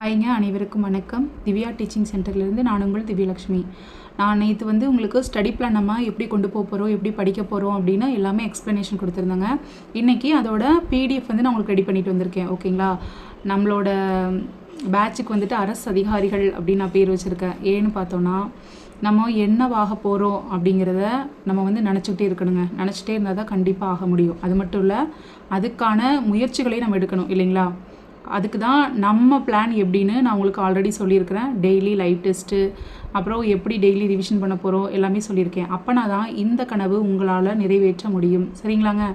ஐங்க அனைவருக்கும் வணக்கம். திவ்யா டீச்சிங் சென்டர்லேருந்து நான் உங்கள் திவ்யலக்ஷ்மி. நான் நேற்று உங்களுக்கு ஸ்டடி பிளான் நம்ம எப்படி கொண்டு போகிறோம், எப்படி படிக்க போகிறோம் அப்படின்னு எல்லாமே எக்ஸ்ப்ளனேஷன் கொடுத்துருந்தேங்க. இன்றைக்கி அதோட பிடிஎஃப் நான் உங்களுக்கு ரெடி பண்ணிட்டு வந்திருக்கேன். ஓகேங்களா? நம்மளோட பேட்சுக்கு அரசு அதிகாரிகள் அப்படின்னு நான் பேர் வச்சுருக்கேன். ஏன்னு பார்த்தோன்னா, நம்ம என்னவாக போகிறோம் அப்படிங்கிறத நம்ம நினச்சிக்கிட்டே இருக்கணுங்க. நினச்சிட்டே இருந்தால் தான் கண்டிப்பாக ஆக முடியும். அது மட்டும் இல்லை, அதுக்கான முயற்சிகளையும் நம்ம எடுக்கணும் இல்லைங்களா? அதுக்கு தான் நம்ம பிளான் எப்படின்னு நான் உங்களுக்கு ஆல்ரெடி சொல்லியிருக்கிறேன். டெய்லி லைவ் டெஸ்ட்டு, அப்புறம் எப்படி டெய்லி ரிவிஷன் பண்ண போகிறோம் எல்லாமே சொல்லியிருக்கேன். அப்போனா தான் இந்த கனவு உங்களால் நிறைவேற்ற முடியும். சரிங்களாங்க?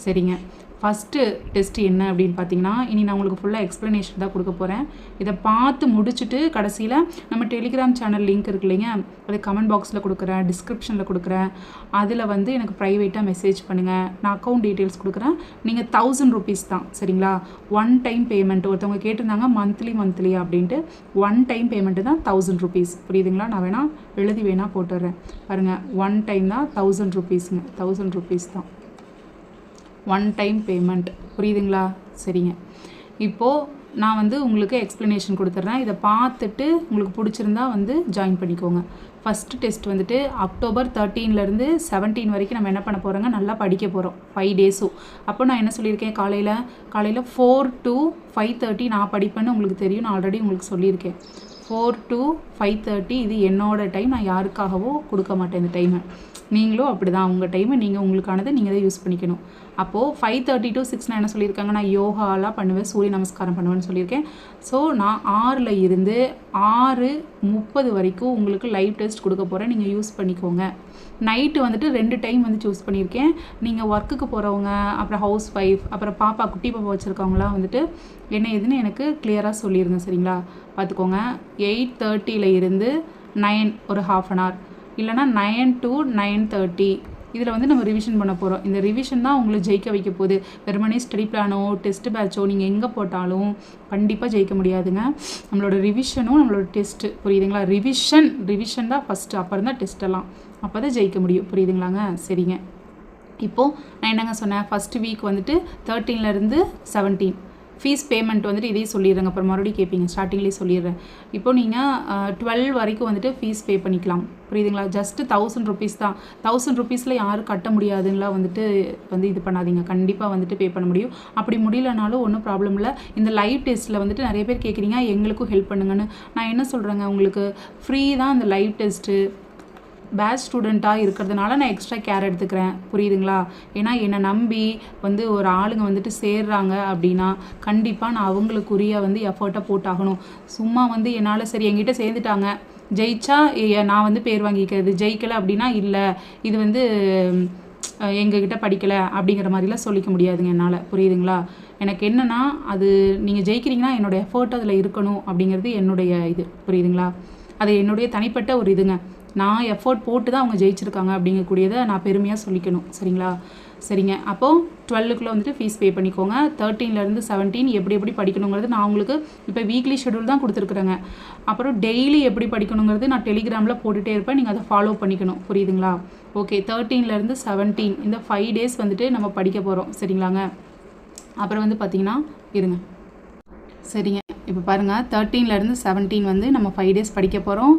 சரிங்க. ஃபஸ்ட்டு டெஸ்ட்டு என்ன அப்படின்னு பார்த்தீங்கன்னா, இனி நான் உங்களுக்கு ஃபுல்லாக எக்ஸ்ப்ளனேஷன் தான் கொடுக்க போகிறேன். இதை பார்த்து முடிச்சுட்டு கடைசியில் நம்ம டெலிகிராம் சேனல் லிங்க் இருக்கு இல்லைங்க, அது கமெண்ட் பாக்ஸில் கொடுக்குறேன், டிஸ்கிரிப்ஷனில் கொடுக்குறேன். அதில் எனக்கு ப்ரைவேட்டாக மெசேஜ் பண்ணுங்கள். நான் அக்கௌண்ட் டீட்டெயில்ஸ் கொடுக்குறேன். நீங்கள் 1000 rupees தான். சரிங்களா? One time payment. ஒருத்தவங்க கேட்டிருந்தாங்க மந்த்லி அப்படின்ட்டு. ஒன் டைம் பேமெண்ட்டு தான் 1000 rupees. புரியுதுங்களா? நான் வேணால் எழுதி வேணால் போட்டுடுறேன். பாருங்கள், ஒன் டைம் தான் 1000 rupeesங்க. 1000 rupees தான் ஒன் டைம் பேமெண்ட். புரியுதுங்களா? சரிங்க. இப்போது நான் உங்களுக்கு எக்ஸ்ப்ளனேஷன் கொடுத்துட்றேன். இதை பார்த்துட்டு உங்களுக்கு பிடிச்சிருந்தா ஜாயின் பண்ணிக்கோங்க. ஃபஸ்ட்டு டெஸ்ட் அக்டோபர் 13லேருந்து 17 வரைக்கும் நம்ம என்ன பண்ண போகிறோங்க, நல்லா படிக்க போகிறோம் 5 days-ம். அப்போ நான் என்ன சொல்லியிருக்கேன், காலையில் 4 to 5:30 நான் படிப்பேன்னு உங்களுக்கு தெரியும். நான் ஆல்ரெடி உங்களுக்கு சொல்லியிருக்கேன். 4 to 5:30 இது என்னோட டைம். நான் யாருக்காகவோ கொடுக்க மாட்டேன் இந்த டைமை. நீங்களும் அப்படி தான், உங்கள் டைமை நீங்கள் உங்களுக்கானதை நீங்கள் தான் யூஸ் பண்ணிக்கணும். அப்போது 5:30 to 6 நான் என்ன சொல்லியிருக்காங்க, நான் யோகாலாம் பண்ணுவேன், சூரிய நமஸ்காரம் பண்ணுவேன்னு சொல்லியிருக்கேன். ஸோ நான் 6ல் இருந்து 6:30 வரைக்கும் உங்களுக்கு லைவ் டெஸ்ட் கொடுக்க போகிறேன். நீங்கள் யூஸ் பண்ணிக்கோங்க. நைட்டு 2 டைம் சூஸ் பண்ணியிருக்கேன். நீங்கள் ஒர்க்குக்கு போகிறவங்க, அப்புறம் ஹவுஸ் ஒய்ஃப், அப்புறம் பாப்பா குட்டி பாப்பா வச்சுருக்கவங்களாம் என்ன ஏதுன்னு எனக்கு கிளியராக சொல்லிடுங்க. சரிங்களா? பார்த்துக்கோங்க. 8:30ல் இருந்து 9 ஒரு ½ an hour, இல்லைனா 9 to 9:30 இதில் நம்ம ரிவிஷன் பண்ண போகிறோம். இந்த ரிவிஷன் தான் உங்களை ஜெயிக்க வைக்க போகுது. வெறுமனே ஸ்டடி பிளானோ டெஸ்ட் பேட்சோ நீங்கள் எங்கே போட்டாலும் கண்டிப்பாக ஜெயிக்க முடியாதுங்க. நம்மளோட ரிவிஷனும் நம்மளோட டெஸ்ட்டு, புரியுதுங்களா? ரிவிஷன் தான் ஃபஸ்ட்டு, அப்புறம் தான் டெஸ்ட்டெல்லாம். அப்போ தான் ஜெயிக்க முடியும். புரியுதுங்களாங்க? சரிங்க. இப்போது நான் என்னங்க சொன்னேன், ஃபஸ்ட்டு வீக் 13லேருந்து 17 ஃபீஸ் பேமெண்ட் இதே சொல்லிடுறேங்க. அப்புறம் மறுபடியும் கேட்பீங்க, ஸ்டார்டிங்லேயே சொல்லிடுறேன். இப்போ நீங்கள் 12 வரைக்கும் ஃபீஸ் பே பண்ணிக்கலாம். புரியுதுங்களா? ஜஸ்ட்டு 1000 rupees தான். 1000 rupeesல யாரும் கட்ட முடியாதுங்களா இது பண்ணாதீங்க. கண்டிப்பாக பே பண்ண முடியும். அப்படி முடியலனாலும் ஒன்றும் ப்ராப்ளம் இல்லை. இந்த லைவ் டெஸ்ட்டில் நிறைய பேர் கேட்குறீங்க, எங்களுக்கும் ஹெல்ப் பண்ணுங்கன்னு. நான் என்ன சொல்கிறேங்க, உங்களுக்கு ஃப்ரீ தான் இந்த லைவ் டெஸ்ட்டு. பேட்ச் ஸ்டூடெண்ட்டாக இருக்கிறதுனால நான் எக்ஸ்ட்ரா கேர் எடுத்துக்கிறேன். புரியுதுங்களா? ஏன்னா என்னை நம்பி ஒரு ஆளுங்க சேர்றாங்க அப்படின்னா கண்டிப்பாக நான் அவங்களுக்குரிய எஃபர்ட்டை போட்டாகணும். சும்மா என்னால் சரி என்கிட்ட சேர்ந்துட்டாங்க, ஜெயிச்சா நான் பேர் வாங்கிக்கிறது, ஜெயிக்கலை அப்படின்னா இல்லை இது எங்ககிட்ட படிக்கலை அப்படிங்கிற மாதிரிலாம் சொல்லிக்க முடியாதுங்க என்னால். புரியுதுங்களா? எனக்கு என்னென்னா, அது நீங்கள் ஜெயிக்கிறீங்கன்னா என்னோடய எஃபர்ட் அதில் இருக்கணும் அப்படிங்கிறது என்னுடைய இது. புரியுதுங்களா? அது என்னுடைய தனிப்பட்ட ஒரு இதுங்க. நான் எஃபோர்ட் போட்டு தான் அவங்க ஜெயிச்சிருக்காங்க அப்படிங்கக்கூடியதை நான் பெருமையாக சொல்லிக்கணும். சரிங்களா? சரிங்க. அப்போது 12க்குள்ளே ஃபீஸ் பே பண்ணிக்கோங்க. 13லேருந்து 17 எப்படி படிக்கணுங்கிறது நான் உங்களுக்கு இப்போ வீக்லி ஷெடியூல் தான் கொடுத்துருக்குறேங்க. அப்புறம் டெய்லி எப்படி படிக்கணுங்கிறது நான் டெலிகிராமில் போட்டுகிட்டே இருப்பேன். நீங்கள் அதை ஃபாலோ பண்ணிக்கணும். புரியுதுங்களா? ஓகே. 13லேருந்து 17 இந்த 5 days நம்ம படிக்க போகிறோம். சரிங்களாங்க? அப்புறம் பார்த்தீங்கன்னா இருங்க. சரிங்க. இப்போ பாருங்கள், 13லேருந்து 17 நம்ம 5 days படிக்க போகிறோம்.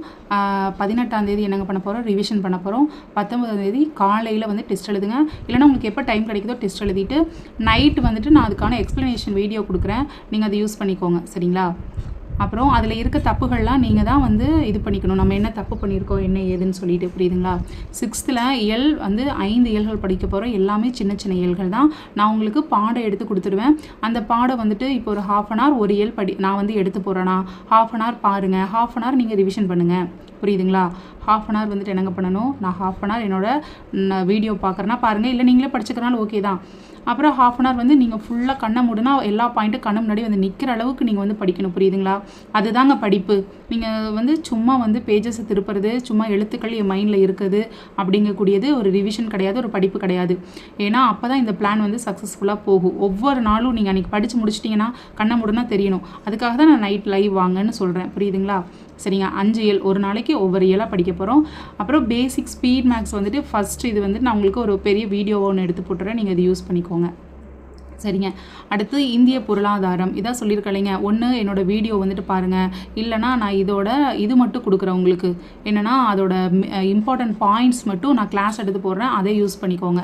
18ஆம் தேதி என்னங்க பண்ண போகிறோம், ரிவிஷன் பண்ண போகிறோம். 19ஆம் தேதி காலையில் டெஸ்ட் எழுதுங்க. இல்லைனா உங்களுக்கு எப்போ டைம் கிடைக்குதோ டெஸ்ட் எழுதிட்டு நைட்டு நான் அதுக்கான எக்ஸ்ப்ளனேஷன் வீடியோ கொடுக்குறேன். நீங்கள் அதை யூஸ் பண்ணிக்கோங்க. சரிங்களா? அப்புறம் அதில் இருக்க தப்புகள்லாம் நீங்கள் தான் இது பண்ணிக்கணும். நம்ம என்ன தப்பு பண்ணியிருக்கோம், என்ன ஏதுன்னு சொல்லிட்டு. புரியுதுங்களா? 6th இயல் 5 இயல்கள் படிக்க போகிறோம். எல்லாமே சின்ன சின்ன இயல்கள் தான். நான் உங்களுக்கு பாடம் எடுத்து கொடுத்துடுவேன். அந்த பாடம் இப்போ ஒரு ½ an hour ஒரு இயல் நான் எடுத்து போகிறேன்னா ½ an hour பாருங்கள், ½ an hour நீங்கள் ரிவிஷன் பண்ணுங்கள். புரியுதுங்களா? ½ an hour என்னங்க பண்ணணும், நான் ½ an hour என்னோடய வீடியோ பார்க்குறேன்னா பாருங்கள், இல்லை நீங்களே படிச்சுக்கிறனாலும் ஓகே தான். அப்புறம் ½ an hour நீங்கள் ஃபுல்லாக கண்ணை மூடுனா எல்லா பாயிண்ட்டும் கண்ணு முன்னாடி நிற்கிற அளவுக்கு நீங்கள் படிக்கணும். புரியுதுங்களா? அதுதாங்க படிப்பு. நீங்கள் சும்மா பேஜஸை திருப்புறது, சும்மா எழுத்துக்கள் என் மைண்டில் இருக்குது அப்படிங்கக்கூடியது ஒரு ரிவிஷன் கிடையாது, ஒரு படிப்பு கிடையாது. ஏன்னா அப்போ தான் இந்த பிளான் சக்ஸஸ்ஃபுல்லாக போகும். ஒவ்வொரு நாளும் நீங்கள் அன்றைக்கி படித்து முடிச்சிட்டிங்கன்னா கண்ணை மூடுனா தெரியணும். அதுக்காக தான் நான் நைட் லைவ் வாங்கன்னு சொல்கிறேன். புரியுதுங்களா? சரிங்க. 5 இயல் ஒரு நாளைக்கு ஒவ்வொரு இயலாக படிக்க போகிறோம். அப்புறம் பேசிக் ஸ்பீட் மேக்ஸ் ஃபஸ்ட்டு இது நான் உங்களுக்கு ஒரு பெரிய வீடியோ ஒன்று எடுத்து போட்டுறேன். நீங்கள் இது யூஸ் பண்ணிக்கோங்க. சரிங்க. அடுத்து இந்திய பொருளாதாரம் இதான் சொல்லியிருக்கலைங்க. ஒன்று என்னோடய வீடியோ வந்துட்டு பாருங்கள், இல்லைனா நான் இது மட்டும் கொடுக்குறேன் உங்களுக்கு. என்னென்னா அதோட இம்பார்ட்டன்ட் பாயிண்ட்ஸ் மட்டும் நான் கிளாஸ் எடுத்து போடுறேன், அதை யூஸ் பண்ணிக்கோங்க.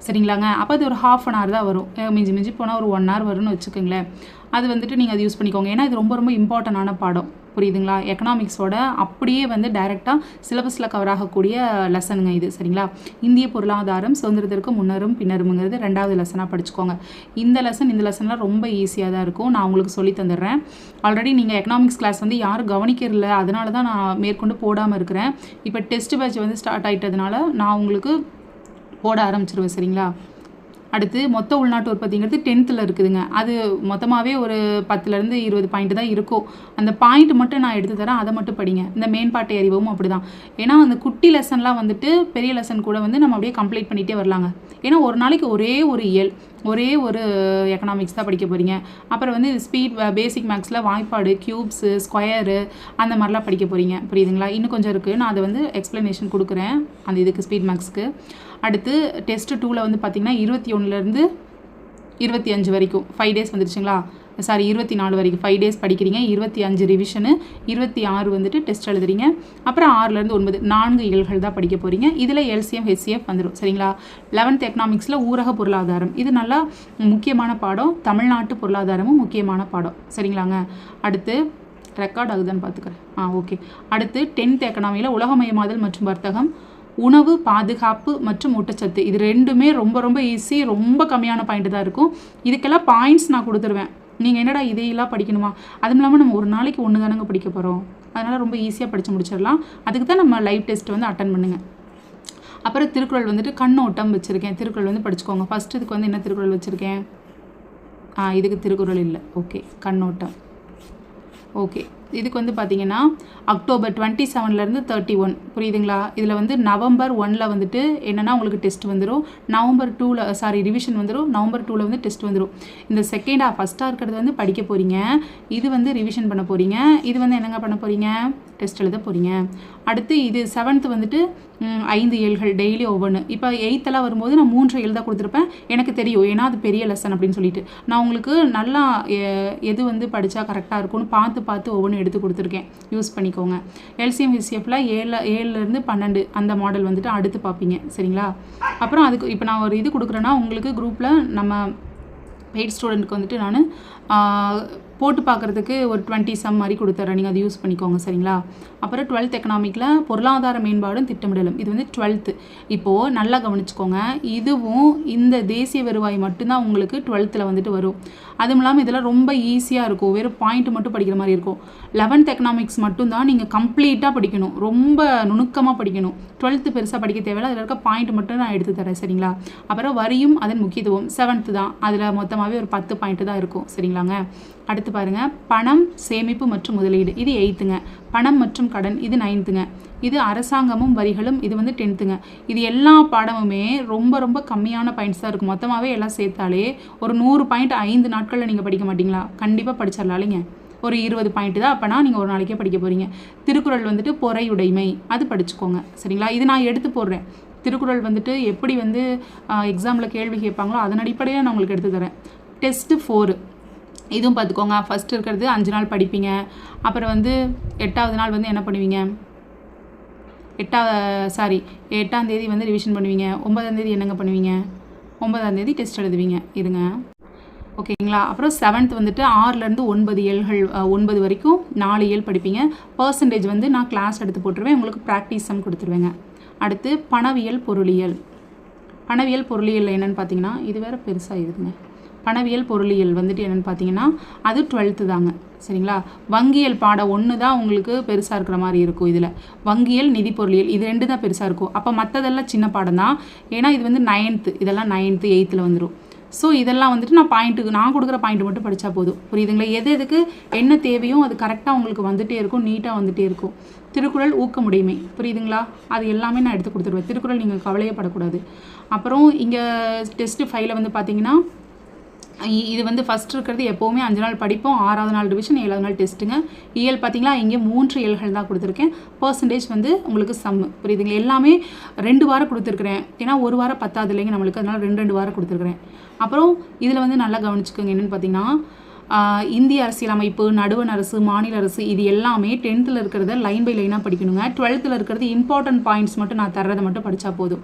சரிங்களாங்க. அப்போ அது ஒரு ½ அன் ஹவர் தான் வரும். மிஞ்சி போனால் ஒரு 1 ஹவர் வரும்னு வச்சுக்கோங்களேன். அது வந்துட்டு நீங்கள் அது யூஸ் பண்ணிக்கோங்க. ஏன்னா இது ரொம்ப இம்பார்ட்டண்டான பாடம். புரியுதுங்களா? எக்கனாமிக்ஸோட அப்படியே வந்து டைரெக்டாக சிலபஸில் கவர் ஆகக்கூடிய லெசனுங்க இது. சரிங்களா? இந்திய பொருளாதாரம் சுதந்திரத்திற்கு முன்னரும் பின்னருங்கிறது 2வது லெசனாக படிச்சுக்கோங்க. இந்த லெசன்லாம் ரொம்ப ஈஸியாக தான் இருக்கும். நான் உங்களுக்கு சொல்லி தந்துடுறேன். ஆல்ரெடி நீங்கள் எக்கனாமிக்ஸ் கிளாஸ் வந்து யாரும் கவனிக்கிறதில்ல, அதனால தான் நான் மேற்கொண்டு போடாமல் இருக்கிறேன். இப்போ டெஸ்ட் பேட்ச் வந்து ஸ்டார்ட் ஆகிட்டதுனால நான் உங்களுக்கு போட ஆரம்பிச்சிருவேன். சரிங்களா? அடுத்து மொத்த உள்நாட்டு உற்பத்திங்கிறது 10th இருக்குதுங்க. அது மொத்தமாகவே ஒரு 10லேருந்து 20 பாயிண்ட் தான் இருக்கும். அந்த பாயிண்ட் மட்டும் நான் எடுத்து தரேன், அதை மட்டும் படிங்க. இந்த மேம்பாட்டை அறிவும் அப்படி தான். ஏன்னா அந்த குட்டி லெசன்லாம் வந்துட்டு பெரிய லெசன் கூட வந்து நம்ம அப்படியே கம்ப்ளீட் பண்ணிகிட்டே வரலாங்க. ஏன்னா ஒரு நாளைக்கு ஒரே ஒரு எக்கனாமிக்ஸ் தான் படிக்க போகிறீங்க. அப்புறம் வந்து ஸ்பீட் பேசிக் மேக்ஸில் வாய்ப்பாடு, க்யூப்ஸு, ஸ்கொயரு அந்த மாதிரிலாம் படிக்க போகிறீங்க. புரியுதுங்களா? இன்னும் கொஞ்சம் இருக்குது. நான் அதை வந்து எக்ஸ்ப்ளனேஷன் கொடுக்குறேன் அந்த இதுக்கு ஸ்பீட் மேக்ஸ்க்கு. அடுத்து டெஸ்ட் 2ல் வந்து பார்த்திங்கன்னா 21லேருந்து 25 வரைக்கும் 5 டேஸ் வந்துருச்சுங்களா? 24 வரைக்கும் 5 டேஸ் படிக்கிறீங்க. 25 ரிவிஷனு, 26 வந்துட்டு டெஸ்ட் எழுதுறீங்க. அப்புறம் 6லேருந்து 9 4 இயல்கள் தான் படிக்க போகிறீங்க. இதில் LCM HCF வந்துடும். சரிங்களா? 11th எக்கனாமிக்ஸில் ஊரக பொருளாதாரம் இது நல்லா முக்கியமான பாடம். தமிழ்நாட்டு பொருளாதாரமும் முக்கியமான பாடம். சரிங்களாங்க? அடுத்து ரெக்கார்ட் ஆகுதான்னு பார்த்துக்கிறேன். ஓகே. அடுத்து 10th எக்கனாமியில் உலகமயமாதல் மற்றும் வர்த்தகம், உணவு பாதுகாப்பு மற்றும் ஊட்டச்சத்து இது 2மே ரொம்ப ஈஸி, ரொம்ப கம்மியான பாயிண்ட் தான் இருக்கும். இதுக்கெல்லாம் பாயிண்ட்ஸ் நான் கொடுத்துருவேன். நீங்கள் என்னடா இதையெல்லாம் படிக்கணுமா? அதுவும் இல்லாமல் நம்ம ஒரு நாளைக்கு 1 தானங்க படிக்க போகிறோம். அதனால் ரொம்ப ஈஸியாக படித்து முடிச்சிடலாம். அதுக்கு தான் நம்ம லைவ் டெஸ்ட் வந்து அட்டன் பண்ணுங்க. அப்புறம் திருக்குறள் வந்துட்டு கண்ணோட்டம் வச்சுருக்கேன். திருக்குறள் வந்து படிச்சுக்கோங்க. ஃபஸ்ட்டு இதுக்கு வந்து என்ன திருக்குறள் வச்சுருக்கேன்? இதுக்கு திருக்குறள் இல்லை. ஓகே, கண்ணோட்டம். ஓகே, இதுக்கு வந்து பார்த்தீங்கன்னா அக்டோபர் 27லேருந்து 31 புரியுதுங்களா? இதில் வந்து நவம்பர் 1ல் வந்துட்டு என்னென்னா உங்களுக்கு டெஸ்ட் வந்துடும். நவம்பர் 2ல் ரிவிஷன் வந்துடும். நவம்பர் 2ல் வந்து டெஸ்ட் வந்துடும். இந்த ஃபஸ்ட்டாக இருக்கிறது வந்து படிக்க போகிறீங்க. இது வந்து ரிவிஷன் பண்ண போகிறீங்க. இது வந்து என்னங்க பண்ண போகிறீங்க? டெஸ்ட் எழுத போகிறீங்க. அடுத்து இது 7th வந்துட்டு 5 இயல்கள் டெய்லி ஒவ்வொன்று. இப்போ 8th வரும்போது நான் 3 இயல் தான் கொடுத்துருப்பேன். எனக்கு தெரியும், ஏன்னா அது பெரிய லெசன் அப்படின்னு சொல்லிட்டு நான் உங்களுக்கு நல்லா எது வந்து படித்தா கரெக்டாக இருக்கும்னு பார்த்து ஒவ்வொன்று எடுத்து கொடுத்துருக்கேன். யூஸ் பண்ணிக்கோங்க. LCM HCFல 7லேருந்து 12 அந்த மாடல் வந்துட்டு அடுத்து பார்ப்பீங்க. சரிங்களா? அப்புறம் அதுக்கு இப்போ நான் ஒரு இது கொடுக்குறேன்னா உங்களுக்கு குரூப்பில் நம்ம பெய்ட் ஸ்டூடெண்ட்டுக்கு வந்துட்டு நான் போட்டு பார்க்குறதுக்கு ஒரு 20 சம் மாதிரி கொடுத்துட்றேன். நீங்கள் அதை யூஸ் பண்ணிக்கோங்க. சரிங்களா? அப்புறம் 12th எக்கனாமிக்கில் பொருளாதார மேம்பாடும் திட்டமிடலும் இது வந்து 12th. இப்போது நல்லா கவனிச்சுக்கோங்க. இதுவும் இந்த தேசிய வருவாய் மட்டும்தான் உங்களுக்கு 12th வந்துட்டு வரும். அதுவும் இல்லாமல் இதெல்லாம் ரொம்ப ஈஸியாக இருக்கும். வெறும் பாயிண்ட் மட்டும் படிக்கிற மாதிரி இருக்கும். 11th எக்கனாமிக்ஸ் மட்டும்தான் நீங்கள் கம்ப்ளீட்டாக படிக்கணும். ரொம்ப நுணுக்கமாக படிக்கணும். 12th பெருசாக படிக்க தேவையில்லை. அதில் இருக்க பாயிண்ட் மட்டும் நான் எடுத்து தரேன். சரிங்களா? அப்புறம் வரியும் அதன் முக்கியத்துவம் 7th தான். அதில் மொத்தமாகவே ஒரு 10 பாயிண்ட் தான் இருக்கும். சரிங்களாங்க? அடுத்து பாருங்கள், பணம் சேமிப்பு மற்றும் முதலீடு இது 8th. பணம் மற்றும் கடன் இது 9th. இது அரசாங்கமும் வரிகளும் இது வந்து 10th. இது எல்லா பாடமுமே ரொம்ப கம்மியான பாயிண்ட்ஸ் தான் இருக்கும். மொத்தமாகவே எல்லாம் சேர்த்தாலே ஒரு 100 பாயிண்ட் 5 நாட்களில் நீங்கள் படிக்க மாட்டிங்களா? கண்டிப்பாக படிச்சிடலாம்லைங்க. ஒரு 20 பாயிண்ட் தான். அப்போனா நீங்கள் ஒரு நாளைக்கே படிக்க போகிறீங்க. திருக்குறள் வந்துட்டு பொறையுடைமை அது படிச்சுக்கோங்க. சரிங்களா? இது நான் எடுத்து போடுறேன். திருக்குறள் வந்துட்டு எப்படி வந்து எக்ஸாமில் கேள்வி கேட்பாங்களோ அதன் அடிப்படையில் நான் உங்களுக்கு எடுத்து தரேன். டெஸ்ட்டு 4 இதுவும் பார்த்துக்கோங்க. ஃபஸ்ட்டு இருக்கிறது 5 நாள் படிப்பீங்க. அப்புறம் வந்து 8வது நாள் வந்து என்ன பண்ணுவீங்க? 8ஆம் தேதி வந்து ரிவிஷன் பண்ணுவீங்க. 9ஆம் தேதி என்னங்க பண்ணுவீங்க? 9ஆம் தேதி டெஸ்ட் எழுதுவீங்க. இருங்க, ஓகேங்களா? அப்புறம் 7th வந்துட்டு 6லேருந்து 9 இயல்கள் 9 வரைக்கும் 4 இயல் படிப்பீங்க. பர்சன்டேஜ் வந்து நான் கிளாஸ் எடுத்து போட்டுருவேன். உங்களுக்கு ப்ராக்டிஸ் சம் கொடுத்துருவேங்க. அடுத்து பணவியல் பொருளியல். பணவியல் பொருளியல் என்னென்னு பார்த்தீங்கன்னா இது வேறு பெருசாக இருக்குங்க. பணவியல் பொருளியல் வந்துட்டு என்னென்னு பார்த்தீங்கன்னா அது 12th தாங்க. சரிங்களா? வங்கியல் பாடம் 1 தான் உங்களுக்கு பெருசாக இருக்கிற மாதிரி இருக்கும். இதில் வங்கியல் நிதி பொருளியல் இது 2 தான் பெருசாக இருக்கும். அப்போ மற்றதெல்லாம் சின்ன பாடம் தான். ஏன்னா இது வந்து 9th, இதெல்லாம் 9th 8th வந்துடும். ஸோ இதெல்லாம் வந்துட்டு நான் கொடுக்குற பாயிண்ட் மட்டும் படித்தா போதும். புரியுதுங்களா? எதுக்கு என்ன தேவையோ அது கரெக்டாக உங்களுக்கு வந்துகிட்டே இருக்கும், நீட்டாக வந்துகிட்டே இருக்கும். திருக்குறள் ஊக்கமுடைமை புரியுதுங்களா? அது எல்லாமே நான் எடுத்து கொடுத்துருவேன். திருக்குறள் நீங்கள் கவலையே படக்கூடாது. அப்புறம் இங்கே டெஸ்ட்டு 5ல் வந்து பார்த்தீங்கன்னா இது வந்து ஃபஸ்ட் இருக்கிறது எப்போவுமே 5 நாள் படிப்போம், 6வது நாள் ரிவிஷன், 7வது நாள் டெஸ்ட்டுங்க. இயல் பார்த்தீங்களா, இங்கே 3 இயல்கள் தான் கொடுத்துருக்கேன். பர்சன்டேஜ் வந்து உங்களுக்கு சம்மு புரியுதுங்களா. எல்லாமே 2 வாரம் கொடுத்துருக்குறேன், ஏன்னா ஒரு வாரம் பத்தாது இல்லைங்க நம்மளுக்கு, அதனால் 2 வாரம் கொடுத்துருக்குறேன். அப்புறம் இதில் வந்து நல்லா கவனிச்சுக்கோங்க, என்னென்னு பார்த்தீங்கன்னா இந்திய அரசியலமைப்பு, நடுவண் அரசு, மாநில அரசு, இது எல்லாமே 10th இருக்கிறத லைன் பை லைனாக படிக்கணுங்க. 12th இருக்கிறது இம்பார்ட்டன்ட் பாயிண்ட்ஸ் மட்டும் நான் தர்றதை மட்டும் படித்தா போதும்.